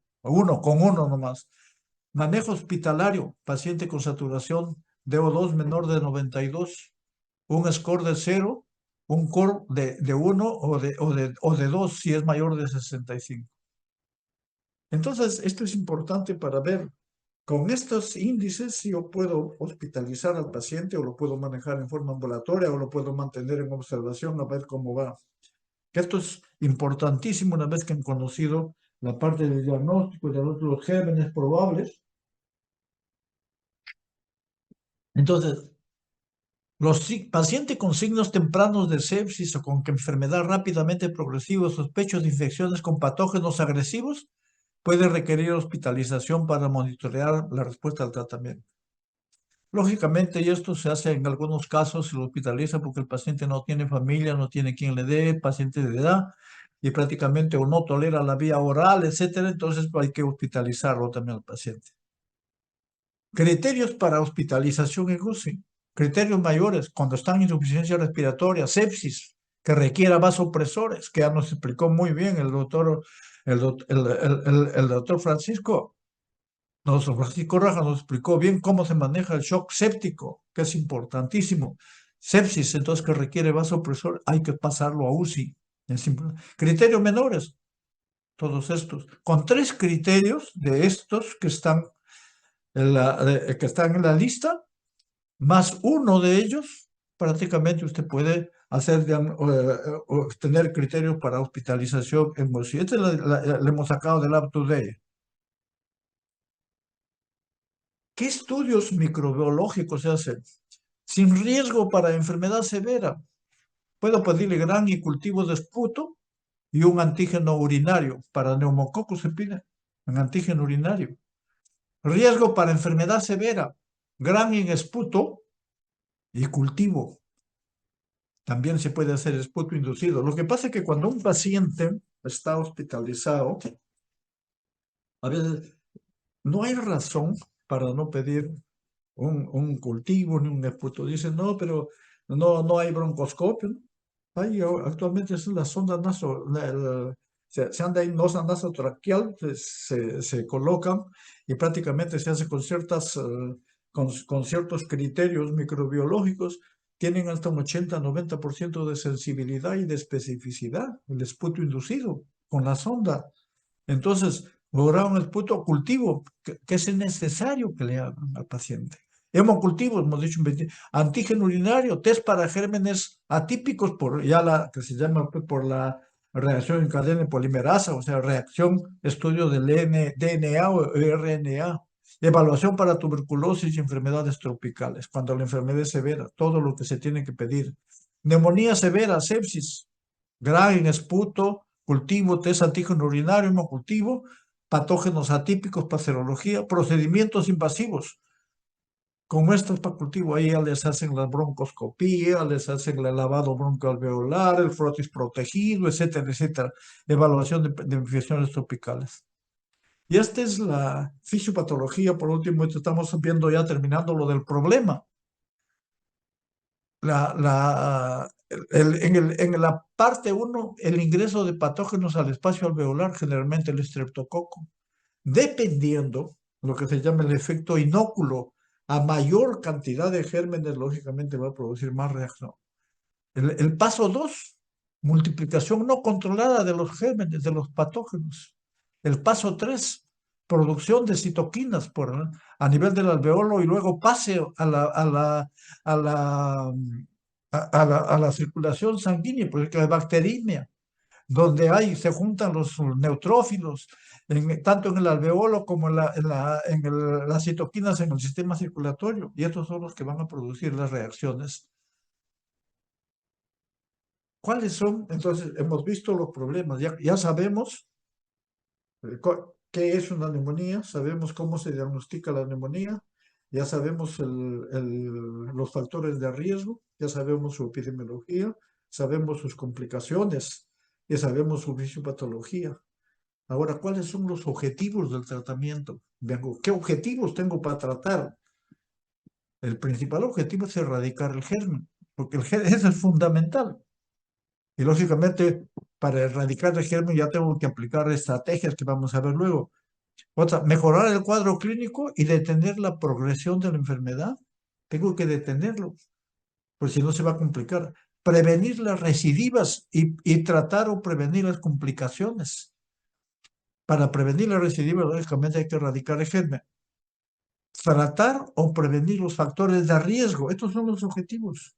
con 1 nomás. Manejo hospitalario, paciente con saturación de O2 menor de 92, un score de 0, un CURB de 1 o de 2 si es mayor de 65. Entonces, esto es importante para ver Con estos índices yo puedo hospitalizar al paciente o lo puedo manejar en forma ambulatoria o lo puedo mantener en observación a ver cómo va. Esto es importantísimo una vez que han conocido la parte del diagnóstico de los gérmenes probables. Entonces, los pacientes con signos tempranos de sepsis o con enfermedad rápidamente progresiva o sospechos de infecciones con patógenos agresivos puede requerir hospitalización para monitorear la respuesta al tratamiento. Lógicamente, y esto se hace en algunos casos, se lo hospitaliza porque el paciente no tiene familia, no tiene quien le dé, paciente de edad, y prácticamente o no tolera la vía oral, etcétera, entonces hay que hospitalizarlo también al paciente. Criterios para hospitalización en UCI. Criterios mayores, cuando están en insuficiencia respiratoria, sepsis, que requiera vasopresores, que ya nos explicó muy bien el doctor, el doctor Francisco. Francisco Raja nos explicó bien cómo se maneja el shock séptico, que es importantísimo. Sepsis, entonces, que requiere vasopresor, hay que pasarlo a UCI. Criterios menores, todos estos. Con 3 criterios de estos que están en la lista, más uno de ellos, prácticamente usted puede tener criterios para hospitalización en UCI. Este le hemos sacado del Up to Date. ¿Qué estudios microbiológicos se hacen? Sin riesgo para enfermedad severa. Puedo pedirle gran y cultivo de esputo y un antígeno urinario. Para neumococcus se pide un antígeno urinario. Riesgo para enfermedad severa. Gran en esputo y cultivo. También se puede hacer esputo inducido. Lo que pasa es que cuando un paciente está hospitalizado, a veces no hay razón para no pedir un cultivo ni un esputo. Dicen, no, pero no hay broncoscopio. Actualmente es la sonda se anda en sonda nasotraqueal, se colocan y prácticamente se hace con con ciertos criterios microbiológicos, tienen hasta un 80-90% de sensibilidad y de especificidad, el esputo inducido con la sonda. Entonces, lograr un esputo cultivo, que es necesario que le hagan al paciente. Hemocultivo, hemos dicho, antígeno urinario, test para gérmenes atípicos que se llama por la reacción en cadena de polimerasa, o sea, estudio del DNA o RNA, evaluación para tuberculosis y enfermedades tropicales, cuando la enfermedad es severa, todo lo que se tiene que pedir. Neumonía severa, sepsis, gran esputo, cultivo, test antígeno urinario, hemocultivo, patógenos atípicos para serología, procedimientos invasivos. Con estos para cultivo, ahí ya les hacen la broncoscopía, les hacen el lavado broncoalveolar, el frotis protegido, etcétera, etcétera. Evaluación de infecciones tropicales. Y esta es la fisiopatología. Por último, estamos viendo ya terminando lo del problema. En la parte 1, el ingreso de patógenos al espacio alveolar, generalmente el estreptococo, dependiendo lo que se llama el efecto inóculo, a mayor cantidad de gérmenes, lógicamente va a producir más reacción. El paso 2, multiplicación no controlada de los gérmenes, de los patógenos. El paso 3, producción de citoquinas a nivel del alveolo y luego pase a la circulación sanguínea, porque hay bacteriemia, donde se juntan los neutrófilos, tanto en el alveolo como las citoquinas en el sistema circulatorio, y estos son los que van a producir las reacciones. ¿Cuáles son? Entonces, hemos visto los problemas, ya sabemos qué es una neumonía, sabemos cómo se diagnostica la neumonía, ya sabemos los factores de riesgo, ya sabemos su epidemiología, sabemos sus complicaciones, ya sabemos su fisiopatología. Ahora, ¿cuáles son los objetivos del tratamiento? ¿Qué objetivos tengo para tratar? El principal objetivo es erradicar el germen, porque el germen es el fundamental. Y lógicamente, para erradicar el germen ya tengo que aplicar estrategias que vamos a ver luego. Otra, mejorar el cuadro clínico y detener la progresión de la enfermedad. Tengo que detenerlo, pues si no se va a complicar. Prevenir las recidivas y tratar o prevenir las complicaciones. Para prevenir las recidivas, lógicamente hay que erradicar el germen. tratar o prevenir los factores de riesgo. Estos son los objetivos.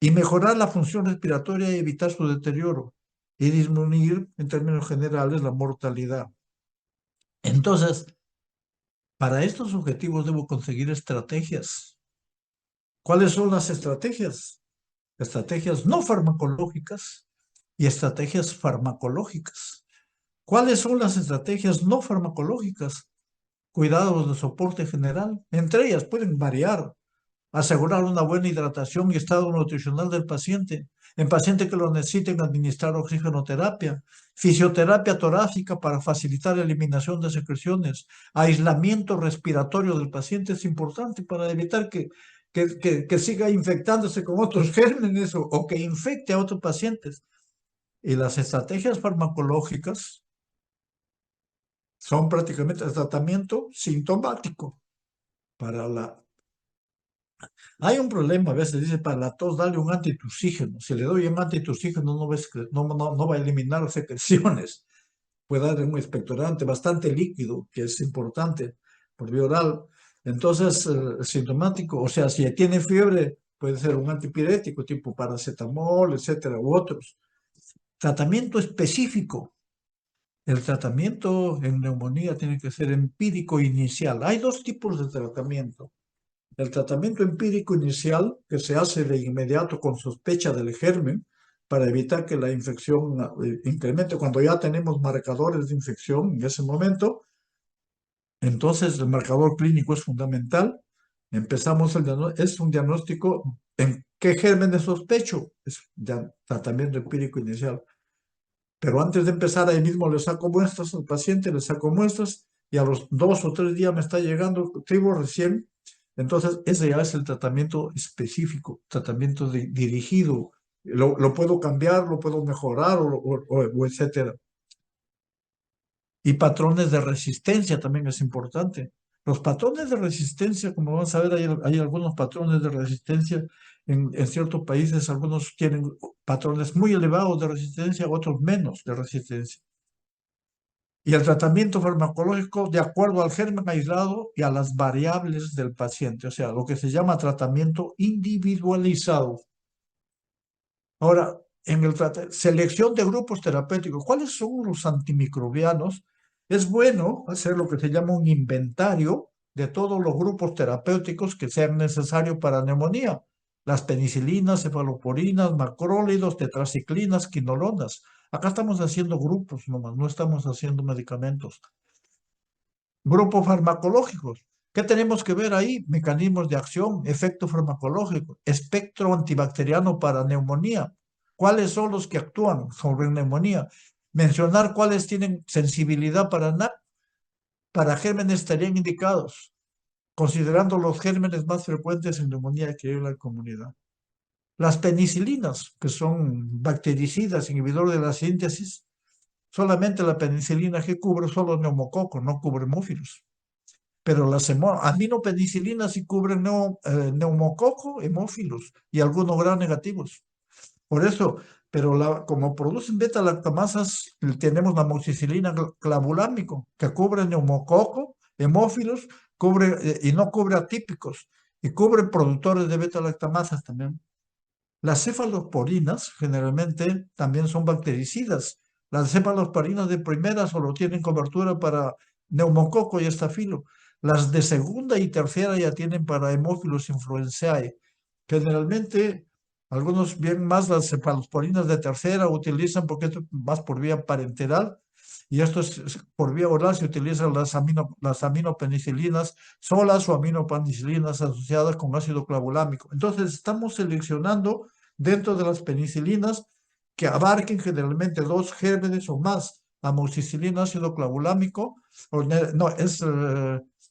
Y mejorar la función respiratoria y evitar su deterioro. Y disminuir, en términos generales, la mortalidad. Entonces, para estos objetivos debo conseguir estrategias. ¿Cuáles son las estrategias? Estrategias no farmacológicas y estrategias farmacológicas. ¿Cuáles son las estrategias no farmacológicas? Cuidados de soporte general. Entre ellas pueden variar. Asegurar una buena hidratación y estado nutricional del paciente. En pacientes que lo necesiten, administrar oxigenoterapia, fisioterapia torácica para facilitar la eliminación de secreciones, aislamiento respiratorio del paciente es importante para evitar que siga infectándose con otros gérmenes o que infecte a otros pacientes. Y las estrategias farmacológicas son prácticamente el tratamiento sintomático para la. Hay un problema, a veces dice, para la tos, dale un antitusígeno. Si le doy un antitusígeno, no va a eliminar las secreciones. Puede dar un expectorante bastante líquido, que es importante, por vía oral. Entonces, sintomático, o sea, si tiene fiebre, puede ser un antipirético tipo paracetamol, etcétera, u otros. Tratamiento específico. El tratamiento en neumonía tiene que ser empírico inicial. Hay dos tipos de tratamiento. El tratamiento empírico inicial, que se hace de inmediato con sospecha del germen, para evitar que la infección incremente. Cuando ya tenemos marcadores de infección en ese momento, entonces el marcador clínico es fundamental. Empezamos es un diagnóstico en qué gérmenes sospecho, es ya tratamiento empírico inicial. Pero antes de empezar, ahí mismo le saco muestras al paciente, le saco muestras y a los 2 o 3 días me está llegando trigo recién. Entonces, ese ya es el tratamiento específico, tratamiento dirigido. Lo puedo cambiar, lo puedo mejorar o etcétera. Y patrones de resistencia también es importante. Los patrones de resistencia, como vamos a ver, hay algunos patrones de resistencia en ciertos países, algunos tienen patrones muy elevados de resistencia, otros menos de resistencia. Y el tratamiento farmacológico de acuerdo al germen aislado y a las variables del paciente, o sea, lo que se llama tratamiento individualizado. Ahora, en el selección de grupos terapéuticos, ¿cuáles son los antimicrobianos? Es bueno hacer lo que se llama un inventario de todos los grupos terapéuticos que sean necesarios para neumonía. Las penicilinas, cefaloporinas, macrólidos, tetraciclinas, quinolonas. Acá estamos haciendo grupos nomás, no estamos haciendo medicamentos. Grupos farmacológicos. ¿Qué tenemos que ver ahí? Mecanismos de acción, efecto farmacológico, espectro antibacteriano para neumonía. ¿Cuáles son los que actúan sobre neumonía? Mencionar cuáles tienen sensibilidad para NAC, para gérmenes estarían indicados, considerando los gérmenes más frecuentes en neumonía que hay en la comunidad. Las penicilinas, que son bactericidas, inhibidores de la síntesis, solamente la penicilina que cubre solo neumococo, no cubre hemófilos. Pero las aminopenicilinas sí cubren neumococo, hemófilos y algunos gram negativos. Por eso, pero como producen beta-lactamasas, tenemos la amoxicilina clavulámico, que cubre neumococo, hemófilos, y no cubre atípicos, y cubre productores de beta-lactamasas también. Las cefalosporinas generalmente también son bactericidas. Las cefalosporinas de primera solo tienen cobertura para neumococo y estafilo. Las de segunda y tercera ya tienen para hemófilos influenzae. Generalmente, algunos bien más las cefalosporinas de tercera utilizan porque esto es más por vía parenteral y esto es por vía oral se utilizan las aminopenicilinas solas o aminopenicilinas asociadas con ácido clavulámico. Entonces, estamos seleccionando dentro de las penicilinas que abarquen generalmente 2 gérmenes o más, amoxicilina, ácido clavulámico, es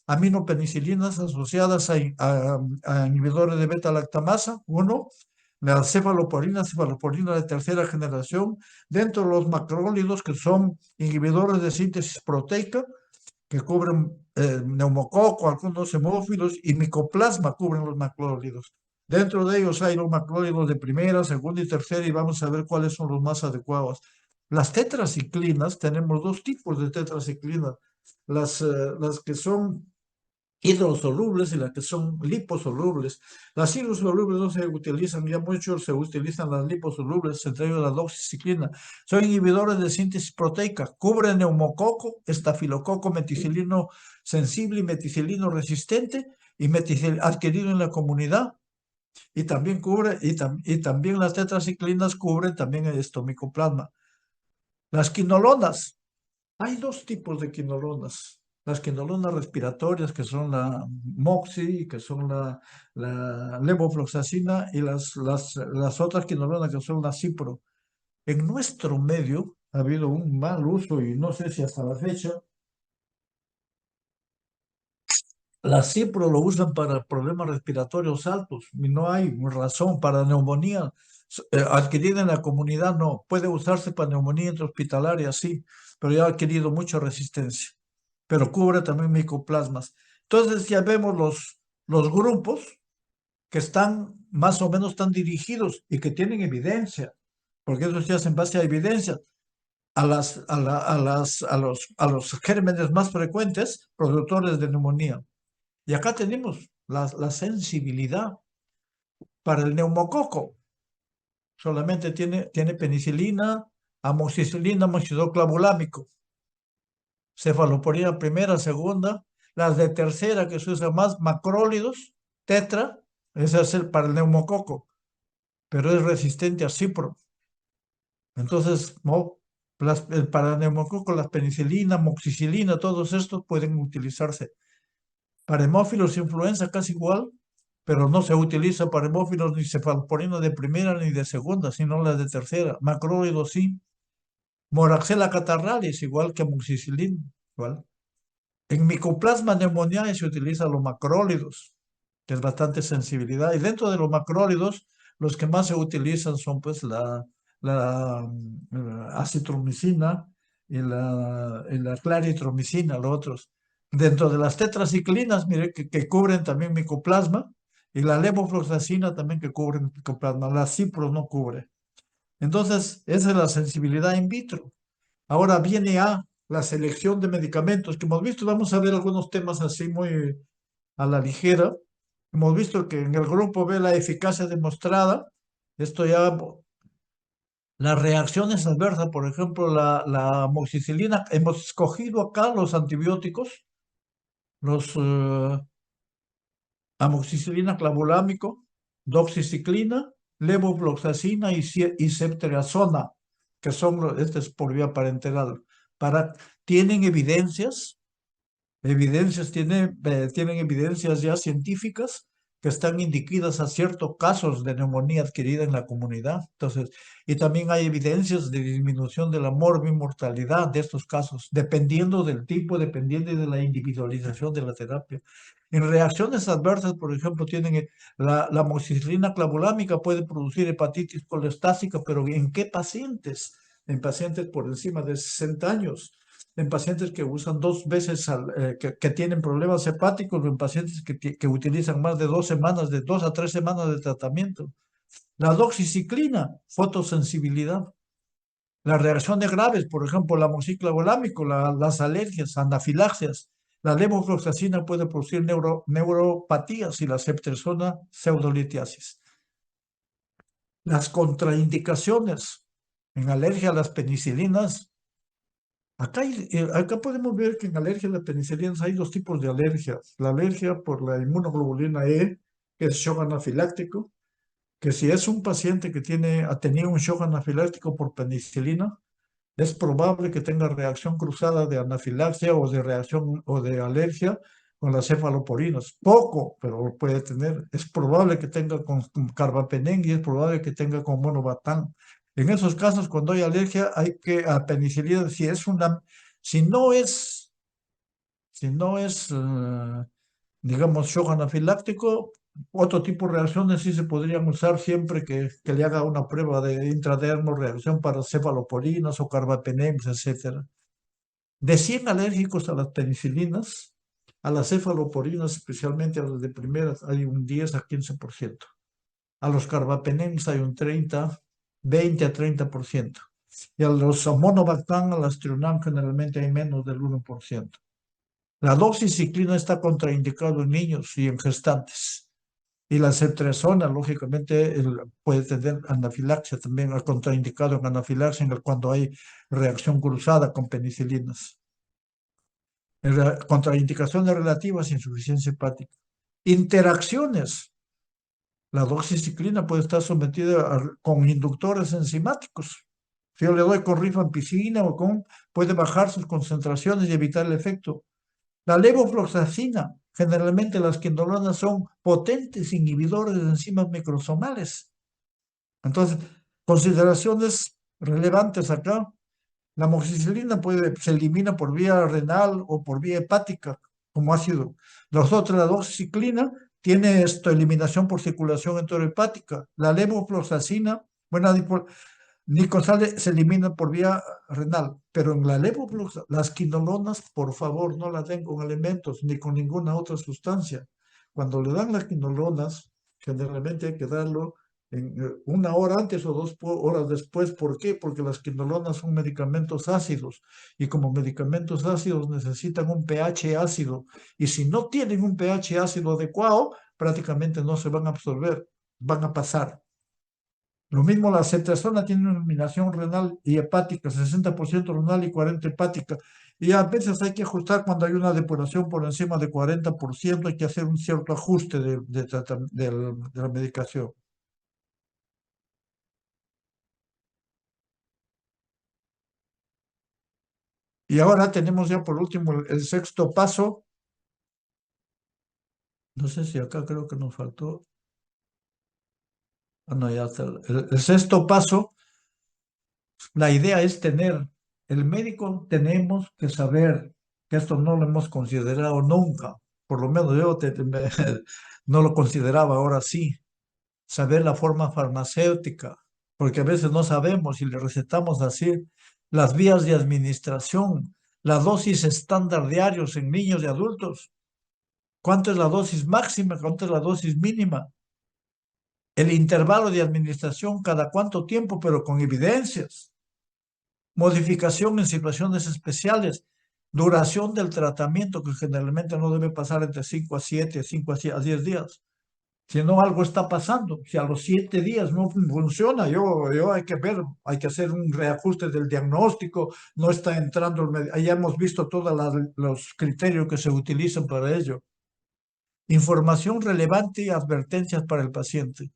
aminopenicilinas asociadas a inhibidores de beta-lactamasa, uno, la cefalosporina de tercera generación, dentro de los macrólidos que son inhibidores de síntesis proteica, que cubren neumococo, algunos hemófilos y micoplasma cubren los macrólidos. Dentro de ellos hay los macrólidos de primera, segunda y tercera y vamos a ver cuáles son los más adecuados. Las tetraciclinas, tenemos 2 tipos de tetraciclinas. Las que son hidrosolubles y las que son liposolubles. Las hidrosolubles no se utilizan ya mucho, se utilizan las liposolubles, entre ellos la doxiciclina. Son inhibidores de síntesis proteica, cubren neumococo, estafilococo, meticilino sensible y meticilino resistente y adquirido en la comunidad. Y también y también las tetraciclinas cubren también el estomicoplasma. Las quinolonas, hay dos tipos de quinolonas. Las quinolonas respiratorias, que son la moxi, que son la levofloxacina, y las otras quinolonas, que son la cipro. En nuestro medio ha habido un mal uso, y no sé si hasta la fecha, la cipro lo usan para problemas respiratorios altos, y no hay razón para neumonía adquirida en la comunidad, no. Puede usarse para neumonía intrahospitalaria, sí, pero ya ha adquirido mucha resistencia, pero cubre también micoplasmas. Entonces ya vemos los grupos que están más o menos tan dirigidos y que tienen evidencia, porque eso se hace en base a evidencia, a los gérmenes más frecuentes productores de neumonía. Y acá tenemos la sensibilidad para el neumococo. Solamente tiene penicilina, amoxicilina, amoxidor clavulámico, cefalosporina primera, segunda, las de tercera que se usan más, macrólidos, tetra, ese es para el neumococo, pero es resistente a cipro. Entonces, no, para el neumococo, las penicilina, amoxicilina, todos estos pueden utilizarse. Para hemófilos influenza casi igual, pero no se utiliza para hemófilos ni cefalosporina de primera ni de segunda, sino las de tercera. Macrólidos sí. Moraxella catarralis, igual que amoxicilina, igual. En Mycoplasma pneumoniae se utiliza los macrólidos, que es bastante sensibilidad. Y dentro de los macrólidos, los que más se utilizan son pues la acitromicina y la claritromicina, los otros. Dentro de las tetraciclinas, mire, que cubren también micoplasma, y la levofloxacina también que cubren micoplasma. La cipro no cubre. Entonces, esa es la sensibilidad in vitro. Ahora viene a la selección de medicamentos que hemos visto. Vamos a ver algunos temas así muy a la ligera. Hemos visto que en el grupo B la eficacia demostrada. Esto ya, las reacciones adversas, por ejemplo, la amoxicilina. Hemos escogido acá los antibióticos, los amoxicilina clavulámico, doxiciclina, levofloxacina y ceftriaxona, que son, este es por vía parenteral. Tienen tienen evidencias ya científicas que están indicadas a ciertos casos de neumonía adquirida en la comunidad. Entonces, y también hay evidencias de disminución de la morbimortalidad de estos casos, dependiendo del tipo, dependiendo de la individualización de la terapia. En reacciones adversas, por ejemplo, la amoxicilina clavulámica puede producir hepatitis colestática, pero ¿en qué pacientes? En pacientes por encima de 60 años, en pacientes que usan 2 veces, que tienen problemas hepáticos, o en pacientes que utilizan más de 2 semanas, de 2 a 3 semanas de tratamiento. La doxiciclina, fotosensibilidad. Las reacciones graves, por ejemplo, el amoxicilina volámico, las alergias, anafilaxias. La levofloxacina puede producir neuropatías y la ceftriaxona pseudolitiasis. Las contraindicaciones en alergia a las penicilinas. Acá podemos ver que en alergia a las penicilinas hay dos tipos de alergias. La alergia por la inmunoglobulina E, que es shock anafiláctico, que si es un paciente que ha tenido un shock anafiláctico por penicilina, es probable que tenga reacción cruzada de anafilaxia o de reacción o de alergia con las cefaloporinas. Poco, pero lo puede tener. Es probable que tenga con carbapenem y es probable que tenga con monobatán. En esos casos, cuando hay alergia, a penicilina, si no es, digamos, shock anafiláctico, otro tipo de reacciones sí se podrían usar siempre que le haga una prueba de intradermo, reacción para cefaloporinas o carbapenems, etc. De 100 alérgicos a las penicilinas, a las cefaloporinas, especialmente a las de primeras, hay un 10 a 15%. A los carbapenems hay un 20 a 30%. Y a los monobactam, a las trionam, generalmente hay menos del 1%. La doxiciclina está contraindicado en niños y en gestantes. Y la ceftriaxona, lógicamente, puede tener anafilaxia también, contraindicado en anafilaxia cuando hay reacción cruzada con penicilinas. Contraindicaciones relativas, insuficiencia hepática. Interacciones. La doxiciclina puede estar sometida con inductores enzimáticos. Si yo le doy con rifampicina puede bajar sus concentraciones y evitar el efecto. La levofloxacina, generalmente las quinolonas son potentes inhibidores de enzimas microsomales. Entonces, consideraciones relevantes acá. La amoxicilina se elimina por vía renal o por vía hepática como ácido. La doxiciclina tiene eliminación por circulación enterohepática. La levofloxacina, bueno, Nicosal se elimina por vía renal, pero en la levofloxacina, las quinolonas, por favor, no las den con alimentos ni con ninguna otra sustancia. Cuando le dan las quinolonas, generalmente hay que darlo en 1 hora antes o 2 horas después. ¿Por qué? Porque las quinolonas son medicamentos ácidos y como medicamentos ácidos necesitan un pH ácido y si no tienen un pH ácido adecuado, prácticamente no se van a absorber, van a pasar. Lo mismo la ceftriaxona tiene una eliminación renal y hepática, 60% renal y 40% hepática. Y a veces hay que ajustar cuando hay una depuración por encima de 40%, hay que hacer un cierto ajuste de la medicación. Y ahora tenemos ya por último el sexto paso. No sé si acá creo que nos faltó. Ah, no, ya está. El sexto paso, la idea es el médico tenemos que saber que esto no lo hemos considerado nunca, por lo menos yo no lo consideraba, ahora sí, saber la forma farmacéutica, porque a veces no sabemos y le recetamos así las vías de administración, la dosis estándar diarios en niños y adultos, cuánto es la dosis máxima, cuánto es la dosis mínima, el intervalo de administración cada cuánto tiempo, pero con evidencias. Modificación en situaciones especiales, duración del tratamiento, que generalmente no debe pasar entre 5 a 7, 5 a 10 días. Si no, algo está pasando. Si a los 7 días no funciona, hay que ver, hay que hacer un reajuste del diagnóstico, no está entrando, ya hemos visto todos los criterios que se utilizan para ello. Información relevante y advertencias para el paciente,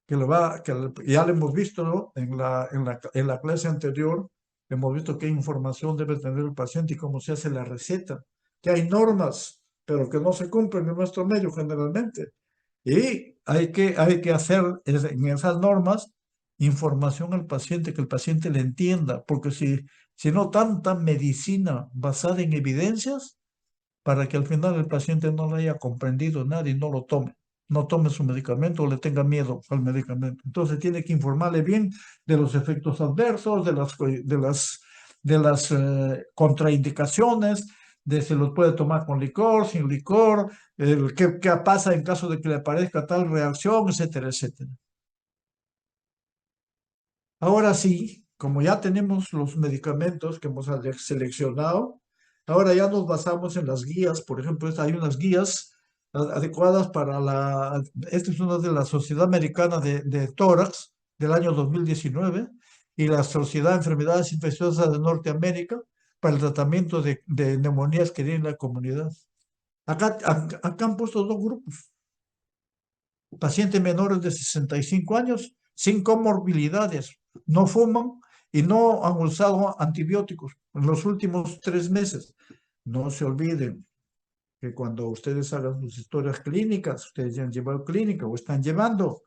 ya lo hemos visto, ¿no? En la clase anterior, hemos visto qué información debe tener el paciente y cómo se hace la receta, que hay normas, pero que no se cumplen en nuestro medio generalmente. Y hay que hacer en esas normas información al paciente, que el paciente le entienda, porque si no, tanta medicina basada en evidencias, para que al final el paciente no lo haya comprendido nada y no tome su medicamento o le tenga miedo al medicamento. Entonces tiene que informarle bien de los efectos adversos, de las contraindicaciones, de si lo puede tomar con licor, sin licor, qué pasa en caso de que le aparezca tal reacción, etcétera, etcétera. Ahora sí, como ya tenemos los medicamentos que hemos seleccionado, ahora ya nos basamos en las guías. Por ejemplo, hay unas guías adecuadas esta es una de la Sociedad Americana de Tórax del año 2019 y la Sociedad de Enfermedades Infecciosas de Norteamérica para el tratamiento de neumonías que hay en la comunidad. Acá han puesto dos grupos: pacientes menores de 65 años sin comorbilidades, no fuman y no han usado antibióticos en los últimos 3 meses. No se olviden que cuando ustedes hagan sus historias clínicas, ustedes ya han llevado clínica o están llevando,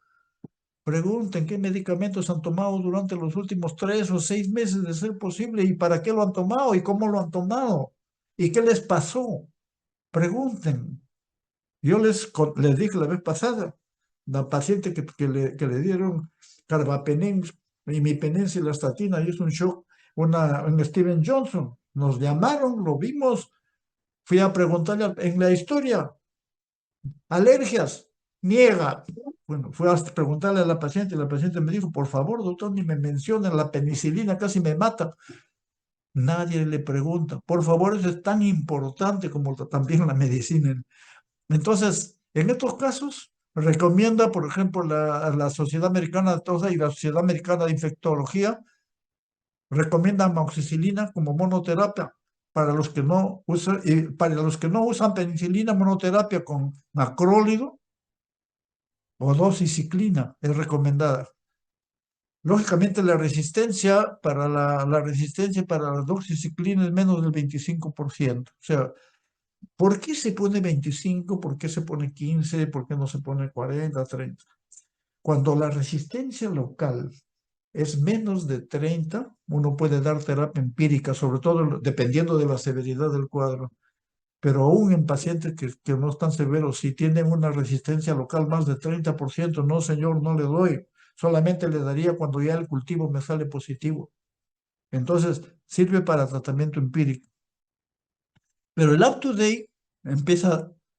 pregunten qué medicamentos han tomado durante los últimos 3 o 6 meses, de ser posible, y para qué lo han tomado y cómo lo han tomado y qué les pasó. Pregunten. Yo les dije la vez pasada, la paciente que le dieron carbapenem, imipenem, cilastatina, y es un shock, un Steven Johnson. Nos llamaron, lo vimos, fui a preguntarle en la historia, alergias, niega. Bueno, fui a preguntarle a la paciente y la paciente me dijo, por favor, doctor, ni me mencionen la penicilina, casi me mata. Nadie le pregunta. Por favor, eso es tan importante como también la medicina. Entonces, en estos casos, recomienda, por ejemplo, la Sociedad Americana de Tosa y la Sociedad Americana de Infectología, recomienda amoxicilina como monoterapia para los que no usan, y para los que no usan penicilina, monoterapia con macrólido o doxiciclina es recomendada. Lógicamente, la resistencia para la doxiciclina es menos del 25%. O sea, ¿por qué se pone 25? ¿Por qué se pone 15? ¿Por qué no se pone 40, 30? Cuando la resistencia local es menos de 30, uno puede dar terapia empírica, sobre todo dependiendo de la severidad del cuadro. Pero aún en pacientes que no están severos, si tienen una resistencia local más de 30%, no, señor, no le doy. Solamente le daría cuando ya el cultivo me sale positivo. Entonces, sirve para tratamiento empírico. Pero el up-to-date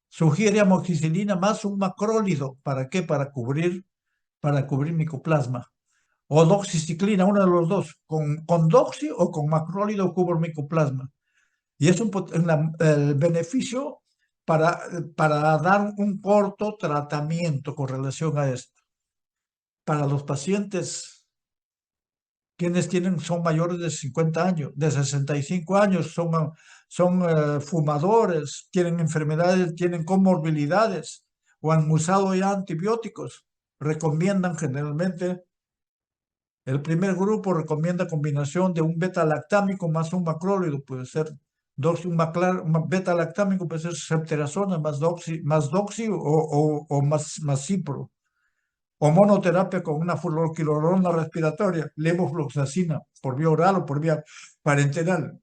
sugiere amoxicilina más un macrólido. ¿Para qué? Para cubrir micoplasma. O doxiciclina, uno de los dos. Con doxi o con macrólido cubro micoplasma. Y es el beneficio para dar un corto tratamiento con relación a esto. Para los pacientes quienes son mayores de 50 años, de 65 años, son fumadores, tienen enfermedades, tienen comorbilidades o han usado ya antibióticos. Recomiendan generalmente, el primer grupo recomienda combinación de un beta-lactámico más un macrólido, puede ser un beta-lactámico, puede ser ceftriaxona más doxi o más cipro. O monoterapia con una fluoroquinolona respiratoria, levofloxacina, por vía oral o por vía parenteral.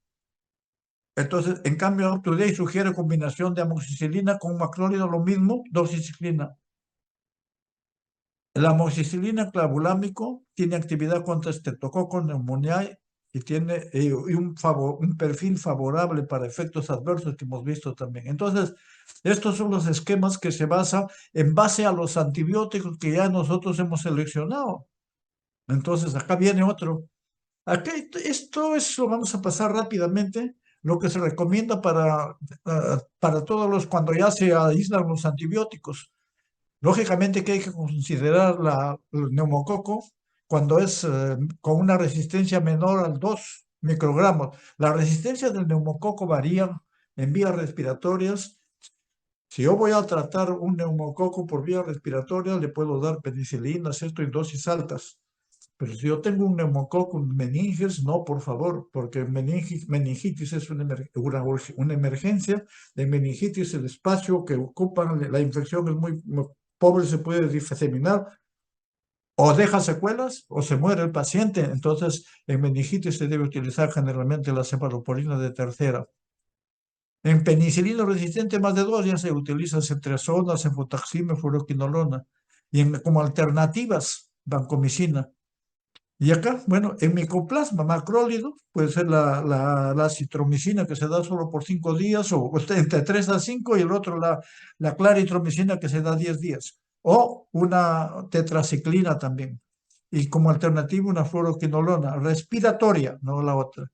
Entonces, en cambio, UpToDate sugiere combinación de amoxicilina con macrólido, lo mismo, doxiciclina. La amoxicilina clavulámico tiene actividad contra estreptococo, neumonía y tiene un perfil favorable para efectos adversos que hemos visto también. Entonces, estos son los esquemas que se basan en base a los antibióticos que ya nosotros hemos seleccionado. Entonces, acá viene otro. Acá lo vamos a pasar rápidamente. Lo que se recomienda para todos cuando ya se aíslan los antibióticos. Lógicamente que hay que considerar el neumococo cuando es con una resistencia menor al 2 microgramos. La resistencia del neumococo varía en vías respiratorias. Si yo voy a tratar un neumococo por vía respiratoria, le puedo dar penicilina, esto en dosis altas. Pero si yo tengo un neumococo, un meninges, no, por favor, porque meningitis es una emergencia. De meningitis, el espacio que ocupan la infección es muy pobre, se puede diseminar, o deja secuelas o se muere el paciente. Entonces, en meningitis se debe utilizar generalmente la cefalosporina de tercera. En penicilina resistente más de 2 ya se utiliza ceftriaxona, cefotaxime, fluoroquinolona. Y como alternativas, vancomicina. Y acá, bueno, en micoplasma macrólido puede ser la citromicina que se da solo por 5 días o entre 3 a 5 y el otro la claritromicina que se da 10 días o una tetraciclina también. Y como alternativa una fluoroquinolona respiratoria, no la otra.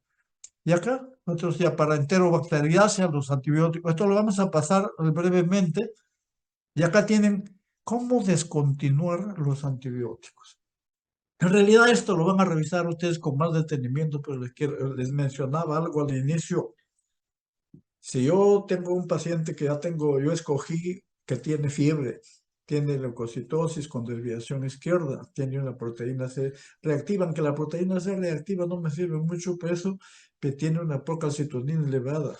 Y acá, nosotros ya para enterobacteriácea, los antibióticos, esto lo vamos a pasar brevemente. Y acá tienen cómo descontinuar los antibióticos. En realidad esto lo van a revisar ustedes con más detenimiento, pero les mencionaba algo al inicio. Si yo tengo un paciente que yo escogí que tiene fiebre, tiene leucocitosis con desviación izquierda, tiene una proteína C reactiva, aunque la proteína C reactiva no me sirve mucho, pero eso que tiene una procalcitonina elevada.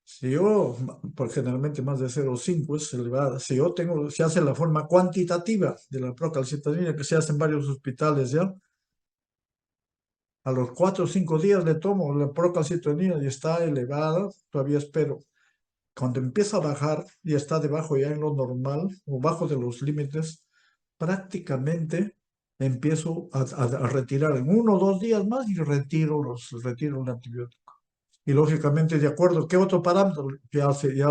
Si yo, por generalmente más de 0,5 es elevada, se hace la forma cuantitativa de la procalcitonina que se hace en varios hospitales ya, a los 4 o 5 días le tomo la procalcitonina y está elevada, todavía espero. Cuando empieza a bajar y está debajo ya en lo normal o bajo de los límites, prácticamente empiezo a retirar en 1 o 2 días más y retiro el antibiótico. Y lógicamente, de acuerdo, ¿qué otro parámetro? Ya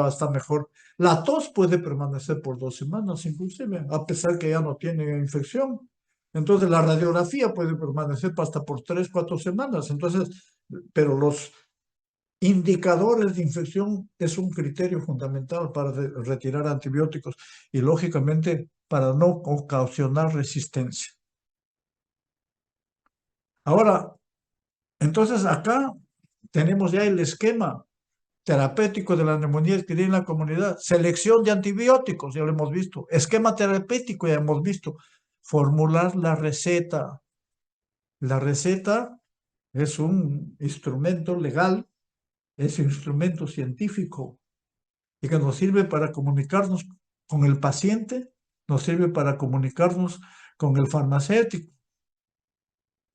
está mejor. La tos puede permanecer por 2 semanas, inclusive, a pesar que ya no tiene infección. Entonces, la radiografía puede permanecer hasta por 3, 4 semanas. Entonces, pero los indicadores de infección es un criterio fundamental para retirar antibióticos y, lógicamente, para no ocasionar resistencia. Ahora, entonces acá tenemos ya el esquema terapéutico de la neumonía adquirida en la comunidad. Selección de antibióticos, ya lo hemos visto. Esquema terapéutico, ya hemos visto. Formular la receta. La receta es un instrumento legal, es un instrumento científico y que nos sirve para comunicarnos con el paciente, nos sirve para comunicarnos con el farmacéutico.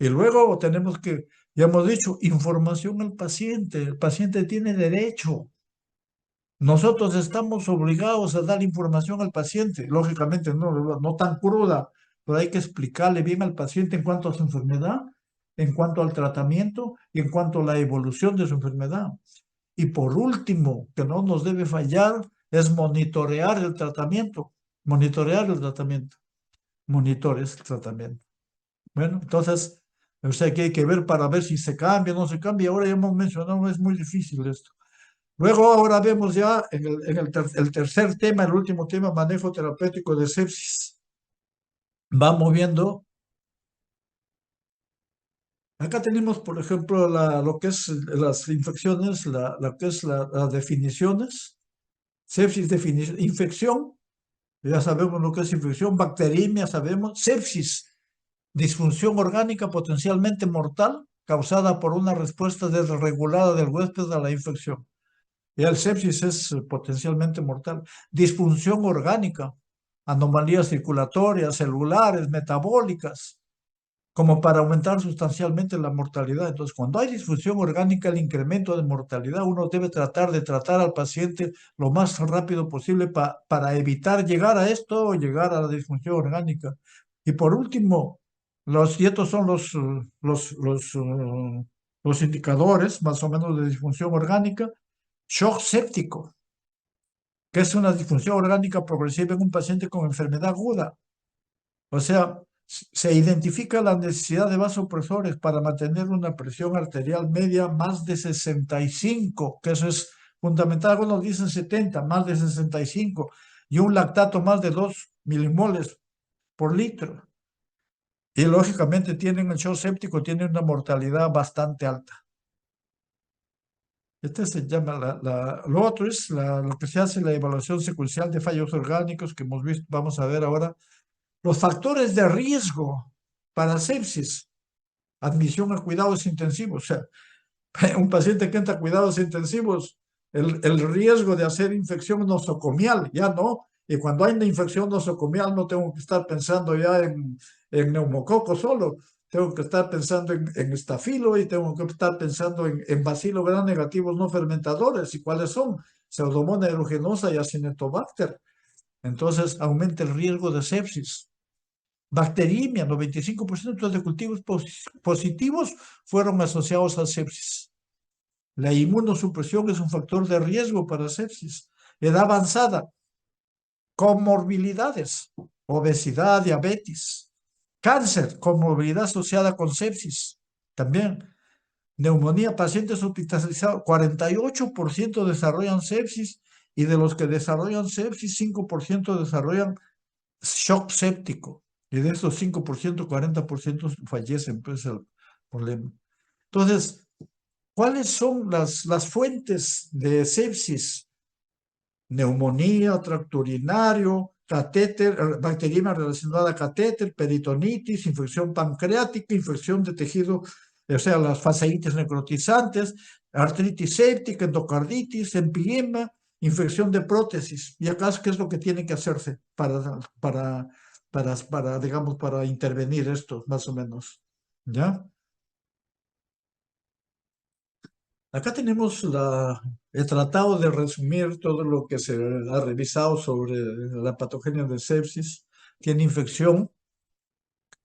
Y luego tenemos que, ya hemos dicho, información al paciente. El paciente tiene derecho. Nosotros estamos obligados a dar información al paciente, lógicamente no tan cruda, pero hay que explicarle bien al paciente en cuanto a su enfermedad, en cuanto al tratamiento y en cuanto a la evolución de su enfermedad. Y por último, que no nos debe fallar, es monitorear el tratamiento. Monitorear el tratamiento. Monitores el tratamiento. Bueno, entonces, o sea que hay que ver para ver si se cambia o no se cambia. Ahora ya hemos mencionado, es muy difícil esto. Luego ahora vemos ya el tercer tema, el último tema, manejo terapéutico de sepsis. Vamos viendo. Acá tenemos, por ejemplo, lo que es las infecciones, lo que es las definiciones. Sepsis, infección, ya sabemos lo que es infección, bacteriemia, sabemos. Sepsis, disfunción orgánica potencialmente mortal causada por una respuesta desregulada del huésped a la infección. Y el sepsis es potencialmente mortal. Disfunción orgánica, anomalías circulatorias, celulares, metabólicas, como para aumentar sustancialmente la mortalidad. Entonces, cuando hay disfunción orgánica, el incremento de mortalidad, uno debe tratar al paciente lo más rápido posible para evitar llegar a esto o llegar a la disfunción orgánica. Y por último, y estos son los indicadores más o menos de disfunción orgánica. Shock séptico, que es una disfunción orgánica progresiva en un paciente con enfermedad aguda. O sea, se identifica la necesidad de vasopresores para mantener una presión arterial media más de 65, que eso es fundamental. Algunos dicen 70, más de 65, y un lactato más de 2 milimoles por litro. Y lógicamente el shock séptico tiene una mortalidad bastante alta. Este se llama, lo otro es lo que se hace la evaluación secuencial de fallos orgánicos que hemos visto, vamos a ver ahora. Los factores de riesgo para sepsis, admisión a cuidados intensivos. O sea, un paciente que entra a cuidados intensivos, el riesgo de hacer infección nosocomial, ya no. Y cuando hay una infección nosocomial no tengo que estar pensando ya en neumococo solo. Tengo que estar pensando en estafilo y tengo que estar pensando en bacilo gram negativos no fermentadores. ¿Y cuáles son? Pseudomonas aeruginosa y Acinetobacter. Entonces aumenta el riesgo de sepsis. Bacteriemia, 95% de cultivos positivos fueron asociados a sepsis. La inmunosupresión es un factor de riesgo para sepsis. Edad avanzada, comorbilidades, obesidad, diabetes, cáncer, comorbilidad asociada con sepsis. También, neumonía, pacientes hospitalizados, 48% desarrollan sepsis y de los que desarrollan sepsis, 5% desarrollan shock séptico. Y de esos 5%, 40% fallecen, pues el problema. Entonces, ¿cuáles son las fuentes de sepsis? Neumonía, tracto urinario, catéter, bacteriemia relacionada a catéter, peritonitis, infección pancreática, infección de tejido, o sea, las fasciitis necrotizantes, artritis séptica, endocarditis, empilema, infección de prótesis. ¿Y acá qué es lo que tiene que hacerse digamos, para intervenir esto, más o menos? ¿Ya? Acá tenemos he tratado de resumir todo lo que se ha revisado sobre la patogenia de sepsis. Tiene infección,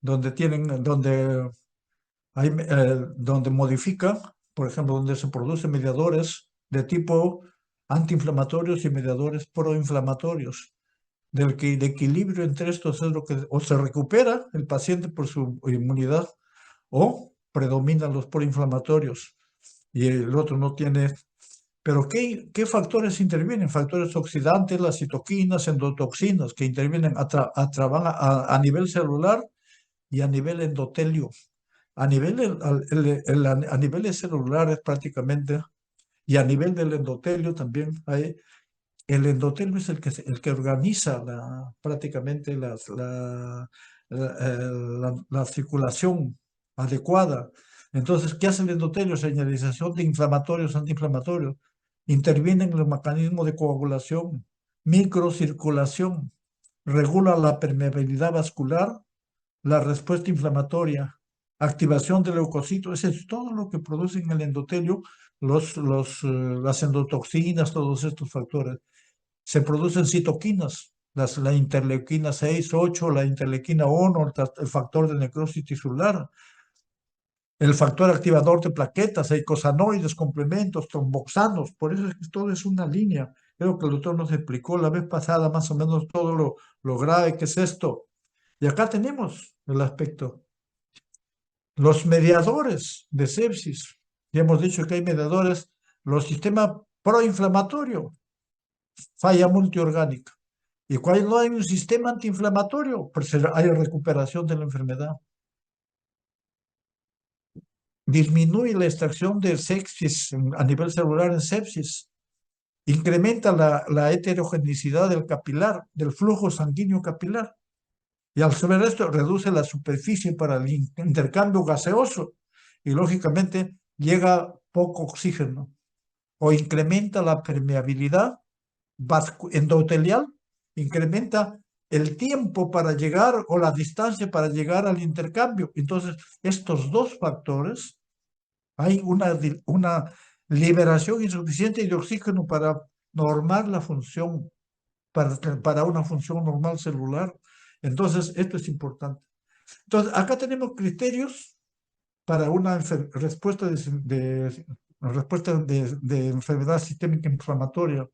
donde modifica, por ejemplo, donde se producen mediadores de tipo antiinflamatorios y mediadores proinflamatorios. De equilibrio entre estos es lo que o se recupera el paciente por su inmunidad o predominan los proinflamatorios. y el otro no tiene. Pero ¿qué factores intervienen? Factores oxidantes, las citoquinas, endotoxinas, que intervienen a nivel celular y a nivel endotelio. A nivel, a niveles celulares prácticamente, y a nivel del endotelio también hay. El endotelio es el que organiza prácticamente la circulación adecuada. Entonces, ¿qué hace el endotelio? Señalización de inflamatorios, antiinflamatorios. Interviene en los mecanismos de coagulación, microcirculación, regula la permeabilidad vascular, la respuesta inflamatoria, activación de leucocitos. Eso es todo lo que produce en el endotelio las endotoxinas, todos estos factores. Se producen citoquinas, la interleuquina 6, 8, la interleuquina 1, el factor de necrosis tisular, el factor activador de plaquetas, eicosanoides, complementos, tromboxanos. Por eso es que todo es una línea. Creo que el doctor nos explicó la vez pasada más o menos todo lo grave que es esto. Y acá tenemos el aspecto. Los mediadores de sepsis. Ya hemos dicho que hay mediadores. Los sistemas proinflamatorio, falla multiorgánica. Y cuando hay un sistema antiinflamatorio, pues hay recuperación de la enfermedad. Disminuye la extracción de sepsis a nivel celular en sepsis. Incrementa la heterogeneidad del capilar, del flujo sanguíneo capilar. Y al saber esto, reduce la superficie para el intercambio gaseoso. Y lógicamente llega poco oxígeno. O incrementa la permeabilidad endotelial, incrementa el tiempo para llegar o la distancia para llegar al intercambio. Entonces, estos dos factores, hay una liberación insuficiente de oxígeno para normar la función, para una función normal celular. Entonces, esto es importante. Entonces, acá tenemos criterios para una respuesta de enfermedad sistémica inflamatoria.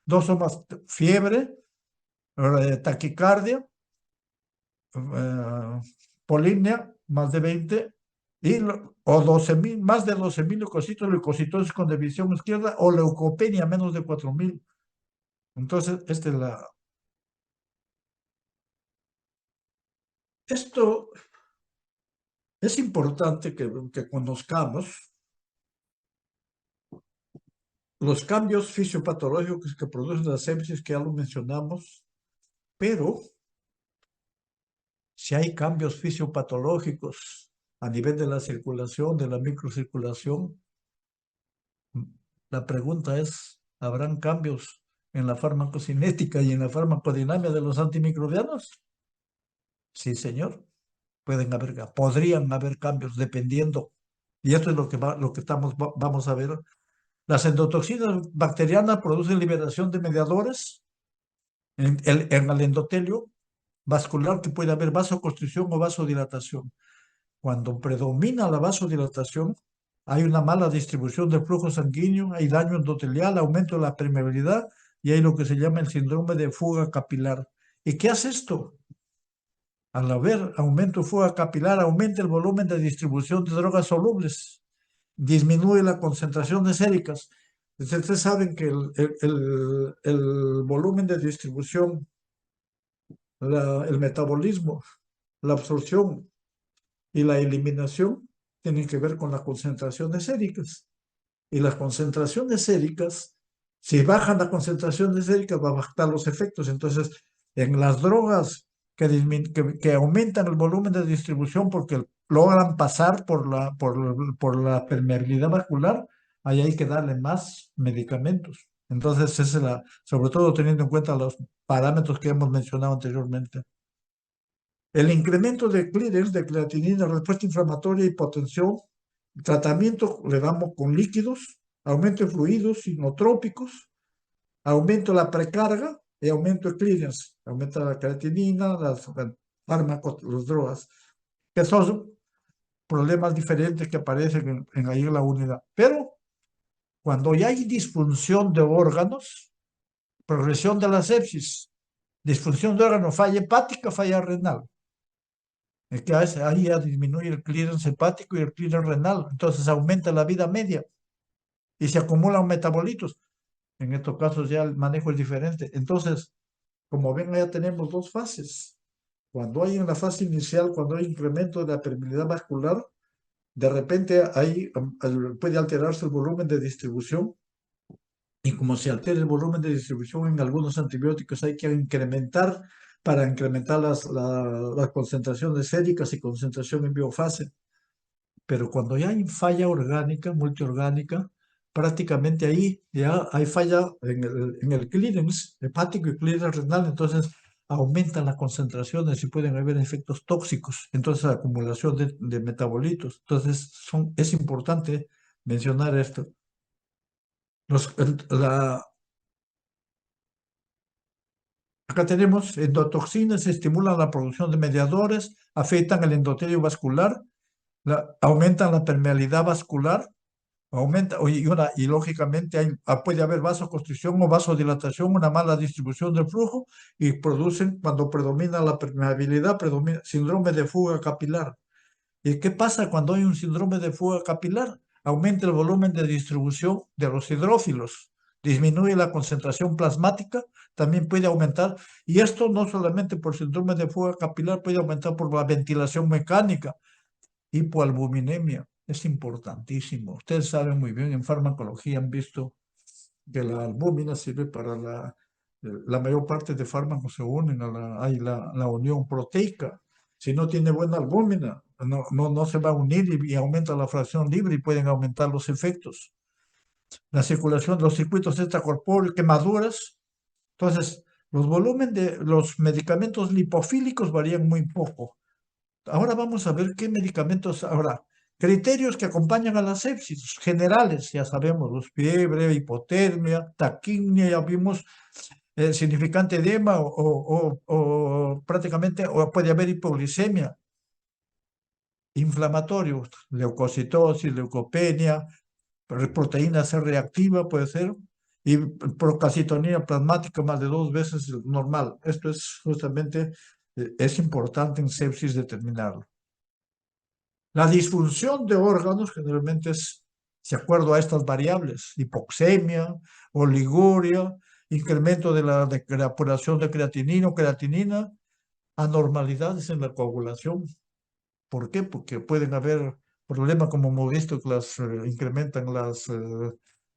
Dos son más: fiebre, taquicardia, polimnia, más de 20, o 12.000, más de 12.000 leucocitos, leucocitosis con división izquierda, o leucopenia menos de 4.000. Entonces, esto es importante que conozcamos los cambios fisiopatológicos que producen la sepsis, que ya lo mencionamos, pero si hay cambios fisiopatológicos a nivel de la circulación, de la microcirculación, la pregunta es, ¿habrán cambios en la farmacocinética y en la farmacodinámica de los antimicrobianos? Sí, señor. Podrían haber cambios dependiendo. Y esto es lo que vamos a ver. Las endotoxinas bacterianas producen liberación de mediadores en el endotelio vascular, que puede haber vasoconstricción o vasodilatación. Cuando predomina la vasodilatación, hay una mala distribución del flujo sanguíneo, hay daño endotelial, aumento de la permeabilidad y hay lo que se llama el síndrome de fuga capilar. ¿Y qué hace esto? Al haber aumento de fuga capilar, aumenta el volumen de distribución de drogas solubles, disminuye la concentración de séricas. Ustedes saben que el volumen de distribución, el metabolismo, la absorción y la eliminación tienen que ver con las concentraciones séricas. Y las concentraciones séricas, si bajan la concentración de séricas, va a bajar los efectos. Entonces, en las drogas que aumentan el volumen de distribución porque logran pasar por la permeabilidad vascular, ahí hay que darle más medicamentos. Entonces, sobre todo teniendo en cuenta los parámetros que hemos mencionado anteriormente. El incremento de clearance, de creatinina, respuesta inflamatoria, hipotensión, tratamiento le damos con líquidos, aumento de fluidos inotrópicos, aumento de la precarga y aumento de clearance, aumenta la creatinina, las fármacos, las drogas, que son problemas diferentes que aparecen en ahí en la unidad. Pero cuando ya hay disfunción de órganos, progresión de la sepsis, disfunción de órganos, falla hepática, falla renal. Es que ahí ya disminuye el clearance hepático y el clearance renal, entonces aumenta la vida media. y se acumulan metabolitos. En estos casos ya el manejo es diferente. Entonces, como ven, ya tenemos dos fases. Cuando hay en la fase inicial, cuando hay incremento de la permeabilidad vascular, de repente ahí puede alterarse el volumen de distribución, y como se altera el volumen de distribución en algunos antibióticos, hay que incrementar para incrementar las concentraciones séricas y concentración en biofase. Pero cuando ya hay falla orgánica, multiorgánica, prácticamente ahí ya hay falla en el clearance hepático y clearance renal, entonces aumentan las concentraciones y pueden haber efectos tóxicos, entonces acumulación de metabolitos. Entonces es importante mencionar esto. Los, el- la, Acá tenemos endotoxinas, estimulan la producción de mediadores, afectan el endotelio vascular, aumentan la permeabilidad vascular, y lógicamente puede haber vasoconstricción o vasodilatación, una mala distribución del flujo, y producen, cuando predomina la permeabilidad, predomina síndrome de fuga capilar. ¿Y qué pasa cuando hay un síndrome de fuga capilar? Aumenta el volumen de distribución de los hidrófilos, disminuye la concentración plasmática, también puede aumentar, y esto no solamente por síndrome de fuga capilar, puede aumentar por la ventilación mecánica, hipoalbuminemia. Es importantísimo. Ustedes saben muy bien, en farmacología han visto que la albúmina sirve para la mayor parte de fármacos se unen hay la unión proteica. Si no tiene buena albúmina, no se va a unir y aumenta la fracción libre y pueden aumentar los efectos. La circulación, los circuitos extracorpóreos, quemaduras. Entonces, los volúmenes de los medicamentos lipofílicos varían muy poco. Ahora vamos a ver qué medicamentos. Ahora, criterios que acompañan a la sepsis generales, ya sabemos, los fiebre, hipotermia, taquimia, ya vimos significante edema o prácticamente, o puede haber hipoglicemia, inflamatorios, leucocitosis, leucopenia, proteína C reactiva puede ser, y procalcitonina plasmática más de 2 veces normal. Esto es justamente, es importante en sepsis determinarlo. La disfunción de órganos generalmente es de acuerdo a estas variables: hipoxemia, oliguria, incremento de la depuración de creatinina o creatinina, anormalidades en la coagulación. ¿Por qué? Porque pueden haber problemas, como hemos visto, que incrementan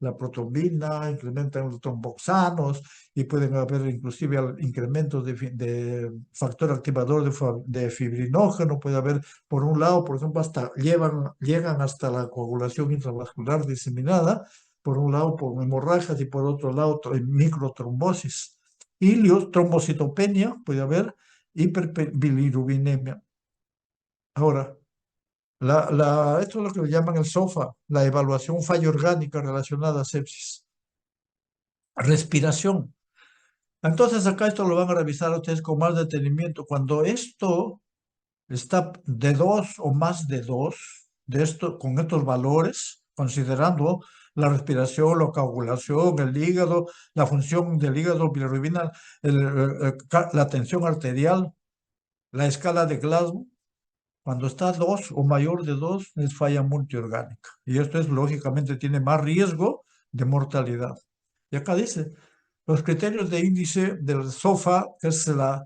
la protrombina, incrementan los tromboxanos, y pueden haber inclusive incrementos de factor activador de fibrinógeno. Puede haber, por un lado, por ejemplo, llegan hasta la coagulación intravascular diseminada, por un lado por hemorragias y por otro lado microtrombosis. Ilios, trombocitopenia, puede haber hiperbilirubinemia. Ahora, esto es lo que le llaman el SOFA, la evaluación falla orgánica relacionada a sepsis. Respiración. Entonces acá esto lo van a revisar ustedes con más detenimiento. Cuando esto está de 2 o más de 2, con estos valores, considerando la respiración, la coagulación, el hígado, la función del hígado, bilirrubina, la tensión arterial, la escala de Glasgow. Cuando está 2 o mayor de 2, es falla multiorgánica. Y esto es, lógicamente, tiene más riesgo de mortalidad. Y acá dice, los criterios de índice del SOFA, que es la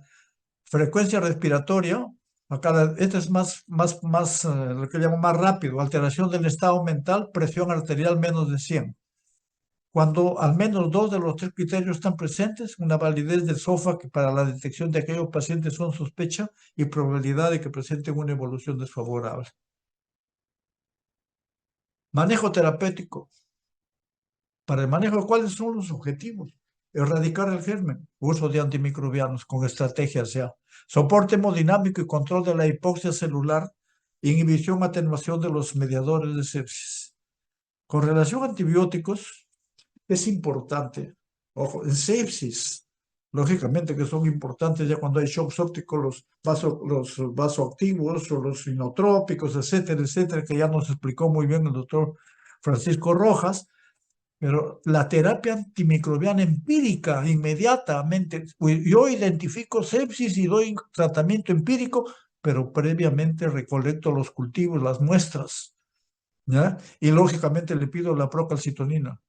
frecuencia respiratoria. Acá, este es lo que llamo más rápido: alteración del estado mental, presión arterial menos de 100. Cuando al menos 2 de los 3 criterios están presentes, una validez del SOFA que para la detección de aquellos pacientes son sospecha y probabilidad de que presenten una evolución desfavorable. Manejo terapéutico. Para el manejo, ¿cuáles son los objetivos? Erradicar el germen, uso de antimicrobianos con estrategias ya. Soporte hemodinámico y control de la hipoxia celular, inhibición, atenuación de los mediadores de sepsis. Con relación a antibióticos, es importante, ojo, en sepsis, lógicamente que son importantes ya cuando hay shocks ópticos, los vasoactivos o los inotrópicos, etcétera, etcétera, que ya nos explicó muy bien el doctor Francisco Rojas. Pero la terapia antimicrobiana empírica, inmediatamente, yo identifico sepsis y doy tratamiento empírico, pero previamente recolecto los cultivos, las muestras. ¿ya? Y lógicamente le pido la procalcitonina.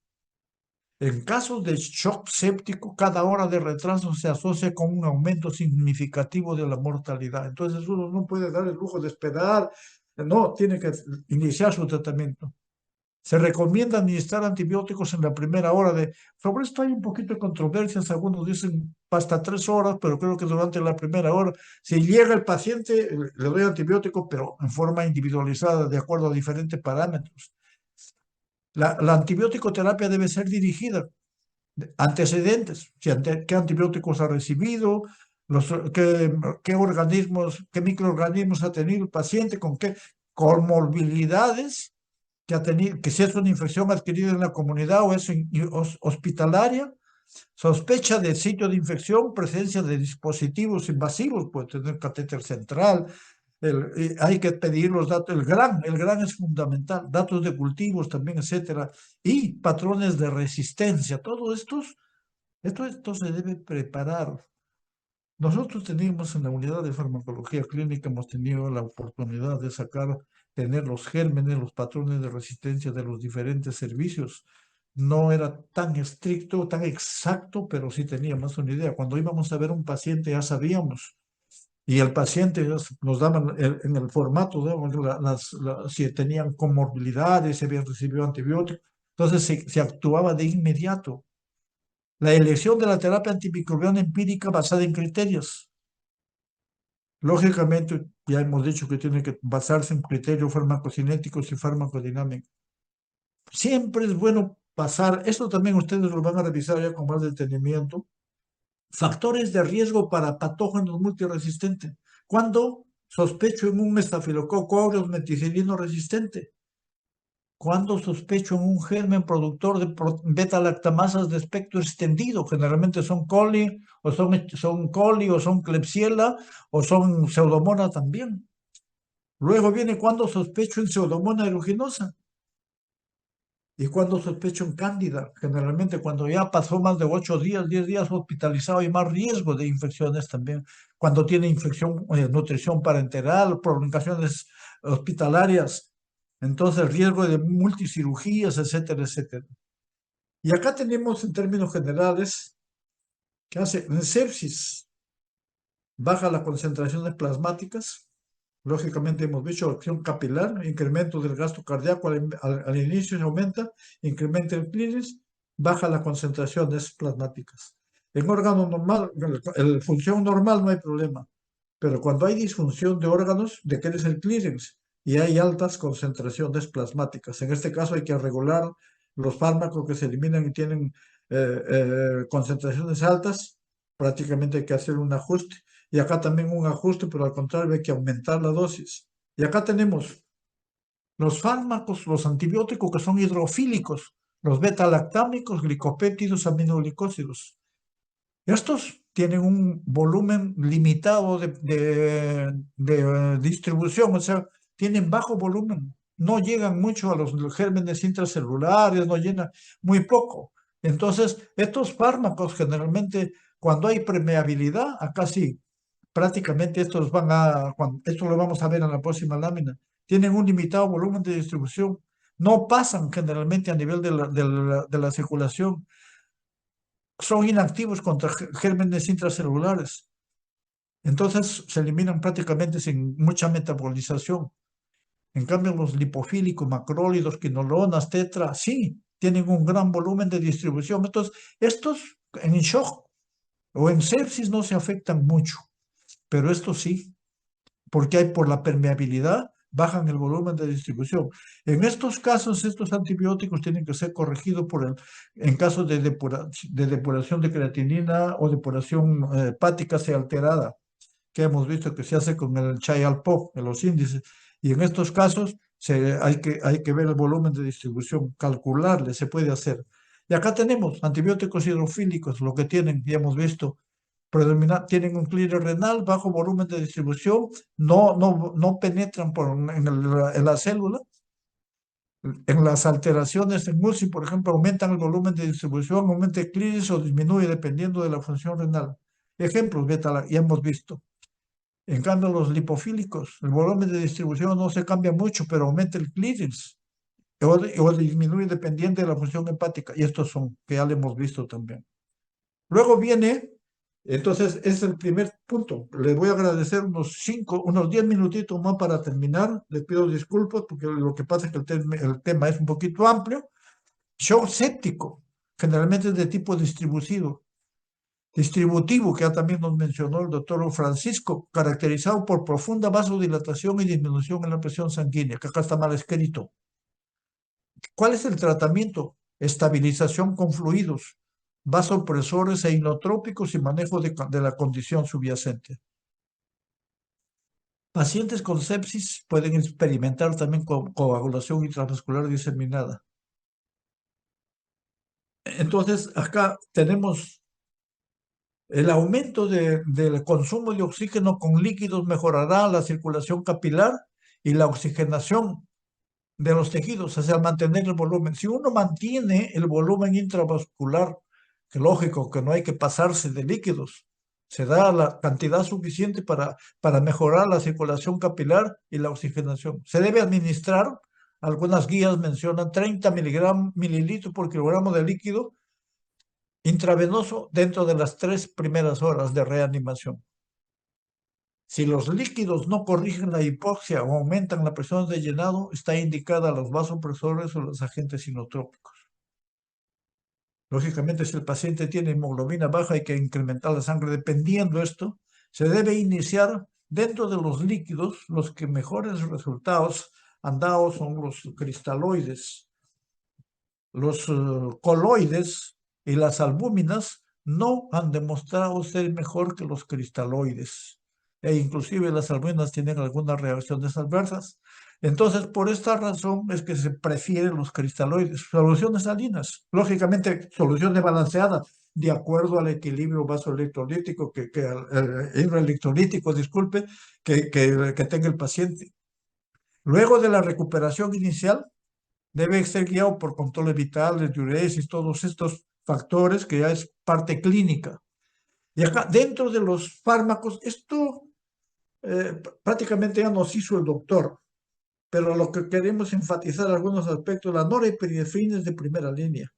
En casos de shock séptico, cada hora de retraso se asocia con un aumento significativo de la mortalidad. Entonces uno no puede dar el lujo de esperar, no, tiene que iniciar su tratamiento. Se recomienda administrar antibióticos en la primera hora de... Sobre esto hay un poquito de controversias, algunos dicen hasta 3 horas, pero creo que durante la primera hora, si llega el paciente, le doy antibiótico, pero en forma individualizada, de acuerdo a diferentes parámetros. La antibiótico terapia debe ser dirigida. Antecedentes, si qué antibióticos ha recibido, qué organismos, qué microorganismos ha tenido el paciente, con qué comorbilidades que ha tenido, que si es una infección adquirida en la comunidad o es hospitalaria, sospecha de sitio de infección, presencia de dispositivos invasivos, puede tener catéter central, hay que pedir los datos, el gran es fundamental, datos de cultivos también, etcétera, y patrones de resistencia, todo esto se debe preparar. Nosotros teníamos en la unidad de farmacología clínica, hemos tenido la oportunidad de tener los gérmenes, los patrones de resistencia de los diferentes servicios. No era tan estricto, tan exacto, pero sí teníamos una idea. Cuando íbamos a ver un paciente ya sabíamos. Y el paciente nos daban en el formato, ¿no? Si tenían comorbilidades, si habían recibido antibióticos. Entonces se actuaba de inmediato. La elección de la terapia antimicrobiana empírica basada en criterios. Lógicamente, ya hemos dicho que tiene que basarse en criterios farmacocinéticos y farmacodinámicos. Siempre es bueno pasar, esto también ustedes lo van a revisar ya con más detenimiento, factores de riesgo para patógenos multiresistentes. Cuando sospecho en un estafilococo aureus meticilino resistente, cuando sospecho en un germen productor de beta-lactamasas de espectro extendido, generalmente son coli, son coli, o son Klebsiella, o son pseudomonas también. Luego viene cuando sospecho en pseudomonas aeruginosa y cuando sospecho en cándida, generalmente cuando ya pasó más de 8 días, 10 días hospitalizado, hay más riesgo de infecciones también. Cuando tiene infección, nutrición parenteral, prolongaciones hospitalarias, entonces riesgo de multicirugías, etcétera, etcétera. Y acá tenemos en términos generales que hace en sepsis, baja las concentraciones plasmáticas, lógicamente hemos visto acción capilar, incremento del gasto cardíaco al inicio se aumenta, incrementa el clíris, baja las concentraciones plasmáticas. En órgano normal, en función normal no hay problema, pero cuando hay disfunción de órganos, decrece el clearance y hay altas concentraciones plasmáticas. En este caso hay que regular los fármacos que se eliminan y tienen concentraciones altas, prácticamente hay que hacer un ajuste. Y acá también un ajuste, pero al contrario hay que aumentar la dosis. Y acá tenemos los fármacos, los antibióticos que son hidrofílicos, los beta-lactámicos, glicopéptidos, aminoglicósidos. Estos tienen un volumen limitado de distribución, o sea, tienen bajo volumen, no llegan mucho a los gérmenes intracelulares, no llegan muy poco. Entonces, estos fármacos generalmente, cuando hay permeabilidad, acá sí, prácticamente esto lo vamos a ver en la próxima lámina, tienen un limitado volumen de distribución, no pasan generalmente a nivel de la circulación, son inactivos contra gérmenes intracelulares. Entonces se eliminan prácticamente sin mucha metabolización. En cambio, los lipofílicos, macrólidos, quinolonas, tetra, sí, tienen un gran volumen de distribución. Entonces, estos en shock o en sepsis no se afectan mucho, pero estos sí, porque hay por la permeabilidad bajan el volumen de distribución. En estos casos, estos antibióticos tienen que ser corregidos en casos de depuración de creatinina o depuración hepática sea alterada, que hemos visto que se hace con el Chial-POC, en los índices. Y en estos casos hay que ver el volumen de distribución, calcularle, se puede hacer. Y acá tenemos antibióticos hidrofílicos, lo que tienen, ya hemos visto, tienen un clíris renal, bajo volumen de distribución, no penetran en la célula. En las alteraciones en UCI, por ejemplo, aumentan el volumen de distribución, aumenta el clíris o disminuye dependiendo de la función renal. Ejemplos, ya hemos visto. En cambio, los lipofílicos, el volumen de distribución no se cambia mucho, pero aumenta el clíris. o disminuye dependiente de la función hepática. Y estos son, que ya lo hemos visto también. Luego viene, entonces, es el primer punto. Les voy a agradecer unos 10 minutitos más para terminar. Les pido disculpas porque lo que pasa es que el tema es un poquito amplio. Shock séptico, generalmente es de tipo distributivo, que ya también nos mencionó el doctor Francisco, caracterizado por profunda vasodilatación y disminución en la presión sanguínea, que acá está mal escrito. ¿Cuál es el tratamiento? Estabilización con fluidos, vasopresores e inotrópicos y manejo de la condición subyacente. Pacientes con sepsis pueden experimentar también coagulación intravascular diseminada. Entonces, acá tenemos el aumento del consumo de oxígeno con líquidos mejorará la circulación capilar y la oxigenación de los tejidos, o sea, mantener el volumen. Si uno mantiene el volumen intravascular, que lógico que no hay que pasarse de líquidos, se da la cantidad suficiente para mejorar la circulación capilar y la oxigenación. Se debe administrar, algunas guías mencionan 30 mililitros por kilogramo de líquido intravenoso dentro de las 3 primeras horas de reanimación. Si los líquidos no corrigen la hipoxia o aumentan la presión de llenado, está indicada los vasopresores o los agentes inotrópicos. Lógicamente, si el paciente tiene hemoglobina baja, hay que incrementar la sangre. Dependiendo de esto, se debe iniciar dentro de los líquidos. Los que mejores resultados han dado son los cristaloides. Los coloides y las albúminas no han demostrado ser mejor que los cristaloides. E inclusive las albúminas tienen algunas reacciones adversas. Entonces, por esta razón es que se prefieren los cristaloides. Soluciones salinas, lógicamente, soluciones balanceadas, de acuerdo al equilibrio vasoelectrolítico, hidroelectrolítico, disculpe, que tenga el paciente. Luego de la recuperación inicial, debe ser guiado por controles vitales, diuresis, todos estos factores que ya es parte clínica. Y acá, dentro de los fármacos, esto prácticamente ya nos hizo el doctor, pero lo que queremos enfatizar algunos aspectos, la norepinefrina es de primera línea.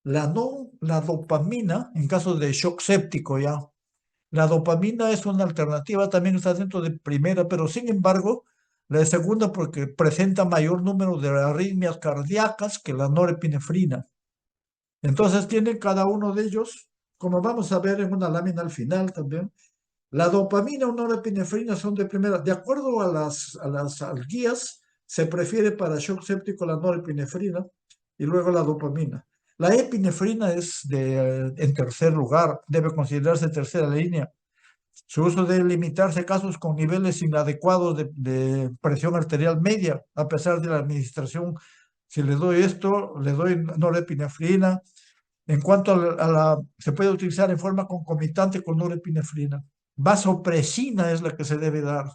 La dopamina, en caso de shock séptico ya, la dopamina es una alternativa, también está dentro de primera, pero sin embargo, la de segunda porque presenta mayor número de arritmias cardíacas que la norepinefrina. Entonces tienen cada uno de ellos, como vamos a ver en una lámina al final también, la dopamina o norepinefrina son de primera. De acuerdo a las guías, se prefiere para shock séptico la norepinefrina y luego la dopamina. La epinefrina es en tercer lugar, debe considerarse tercera línea. Su uso debe limitarse a casos con niveles inadecuados de presión arterial media, a pesar de la administración. Si le doy esto, le doy norepinefrina. En cuanto se puede utilizar en forma concomitante con norepinefrina. Vasopresina es la que se debe dar.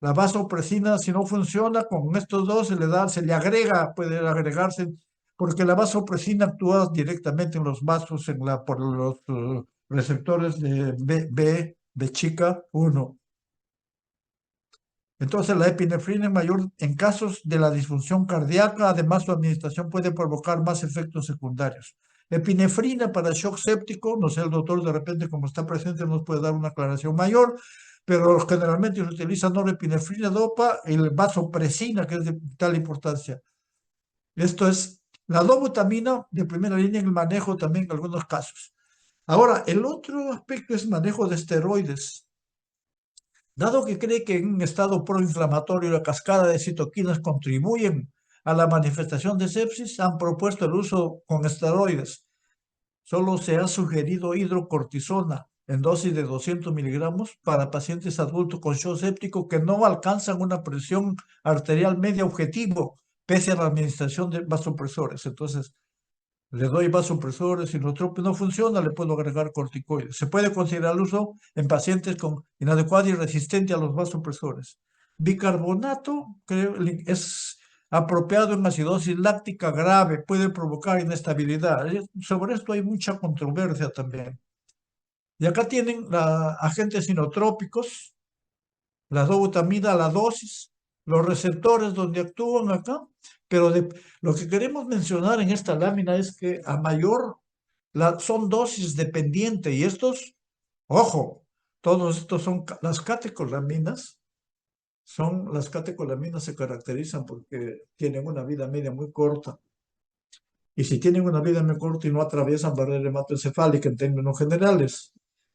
La vasopresina, si no funciona con estos dos, se le agrega, puede agregarse, porque la vasopresina actúa directamente en los vasos por los receptores de chica 1. Entonces, la epinefrina es mayor en casos de la disfunción cardíaca. Además, su administración puede provocar más efectos secundarios. Epinefrina para shock séptico, no sé, el doctor de repente, como está presente, nos puede dar una aclaración mayor, pero generalmente se utiliza norepinefrina, dopa y el vasopresina, que es de vital importancia. Esto es la dobutamina de primera línea en el manejo también en algunos casos. Ahora, el otro aspecto es manejo de esteroides. Dado que cree que en un estado proinflamatorio la cascada de citoquinas contribuyen a la manifestación de sepsis, han propuesto el uso con esteroides. Solo se ha sugerido hidrocortisona en dosis de 200 miligramos para pacientes adultos con shock séptico que no alcanzan una presión arterial media objetivo, pese a la administración de vasopresores. Entonces, le doy vasopresores, si no funciona, le puedo agregar corticoides. Se puede considerar el uso en pacientes con inadecuada y resistente a los vasopresores. Bicarbonato es apropiado en acidosis láctica grave, puede provocar inestabilidad. Sobre esto hay mucha controversia también. Y acá tienen agentes inotrópicos, la dobutamina, la dosis, los receptores donde actúan acá, pero lo que queremos mencionar en esta lámina es que a mayor, son dosis dependientes y estos, ojo, todos estos son las catecolaminas. Las catecolaminas se caracterizan porque tienen una vida media muy corta. Y si tienen una vida muy corta y no atraviesan barrera hematoencefálica en términos generales,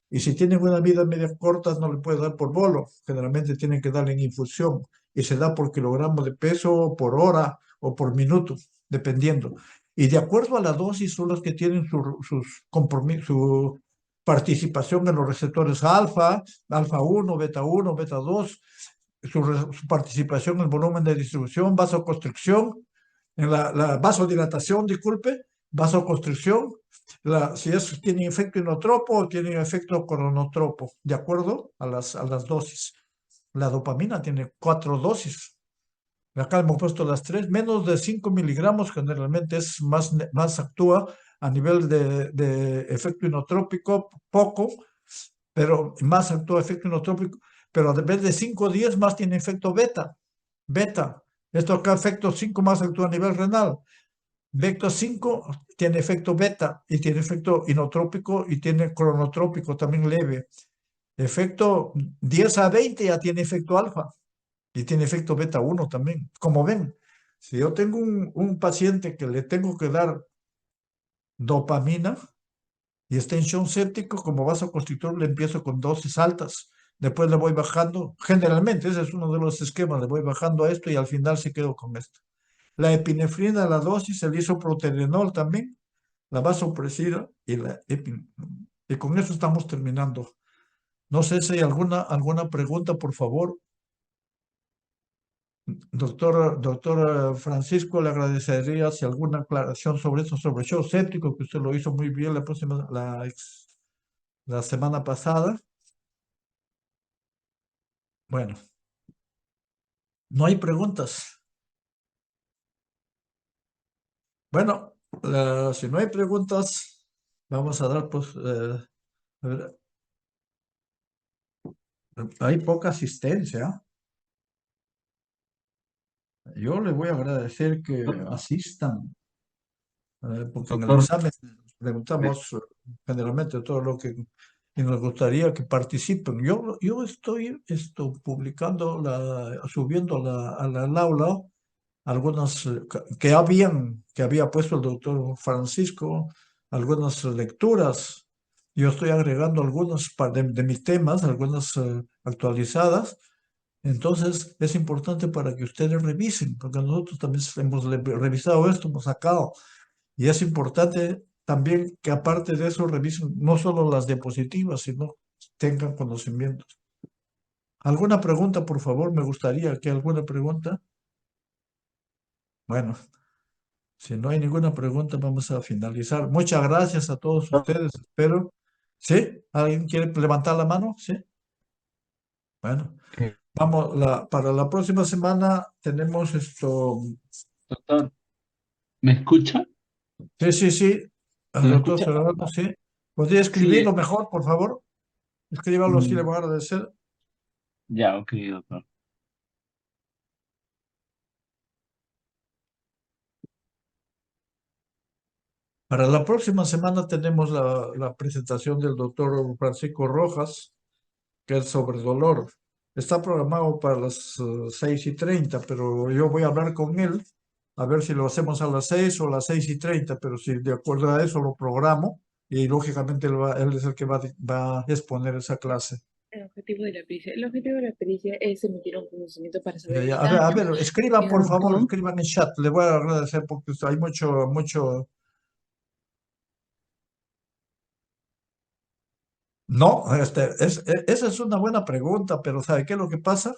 y si tienen una vida media corta, no le puede dar por bolo. Generalmente tienen que darle en infusión y se da por kilogramo de peso, por hora o por minuto, dependiendo. Y de acuerdo a la dosis son los que tienen su participación en los receptores alfa, alfa 1, beta 2, su participación en el volumen de distribución, vasoconstricción, en la vasodilatación, disculpe, vasoconstricción, si eso tiene efecto inotropo o tiene efecto cronotropo, de acuerdo a las dosis. La dopamina tiene 4 dosis. Acá hemos puesto las 3, menos de 5 miligramos generalmente es más actúa a nivel de efecto inotrópico, poco, pero más actúa efecto inotrópico, pero a vez de 5 o 10 más tiene efecto beta. Beta. Esto acá, efecto 5 más actúa a nivel renal. Vector 5 tiene efecto beta y tiene efecto inotrópico y tiene cronotrópico también leve. Efecto 10 a 20 ya tiene efecto alfa y tiene efecto beta 1 también. Como ven, si yo tengo un paciente que le tengo que dar dopamina y está en shock séptico, como vasoconstrictor le empiezo con dosis altas. Después le voy bajando, generalmente ese es uno de los esquemas, le voy bajando a esto y al final se quedo con esto. La epinefrina, la dosis, el isoproterenol también, la vasopresina y con eso estamos terminando. No sé si hay alguna pregunta, por favor. Doctor Francisco, le agradecería si alguna aclaración sobre eso, sobre shock séptico, que usted lo hizo muy bien la semana pasada. Bueno, no hay preguntas. Bueno, si no hay preguntas, vamos a dar, pues, a ver, hay poca asistencia. Yo le voy a agradecer que asistan, porque en el Doctor, examen preguntamos generalmente todo lo que y nos gustaría que participen. Yo estoy publicando, subiendo al aula algunas que había puesto el doctor Francisco, algunas lecturas. Yo estoy agregando algunas de mis temas, algunas actualizadas. Entonces, es importante para que ustedes revisen, porque nosotros también hemos revisado esto, hemos sacado. Y es importante también que aparte de eso revisen no solo las diapositivas, sino tengan conocimientos. ¿Alguna pregunta, por favor? Me gustaría que alguna pregunta. Bueno, si no hay ninguna pregunta, vamos a finalizar. Muchas gracias a todos ustedes. Espero. ¿Sí? ¿Alguien quiere levantar la mano? Sí. Bueno, vamos, para la próxima semana tenemos esto. doctor, ¿me escucha? Sí, sí, sí. Al ¿Me doctor escucha? Gerardo, sí. ¿Podría Sí, escribirlo mejor, por favor? Escríbalo, sí, le mm, voy a agradecer. ya, ok, doctor. Para la próxima semana tenemos la presentación del doctor Francisco Rojas, que es sobre dolor. Está programado para las 6:30, pero yo voy a hablar con él a ver si lo hacemos a las 6 o a las 6:30, pero si de acuerdo a eso lo programo y lógicamente él es el que va a exponer esa clase. El objetivo de la pericia es emitir un conocimiento para Ya, saber ya. el A daño ver, escriban por favor, o escriban en chat. Le voy a agradecer porque hay mucho. No, esa es una buena pregunta, pero ¿sabe qué es lo que pasa?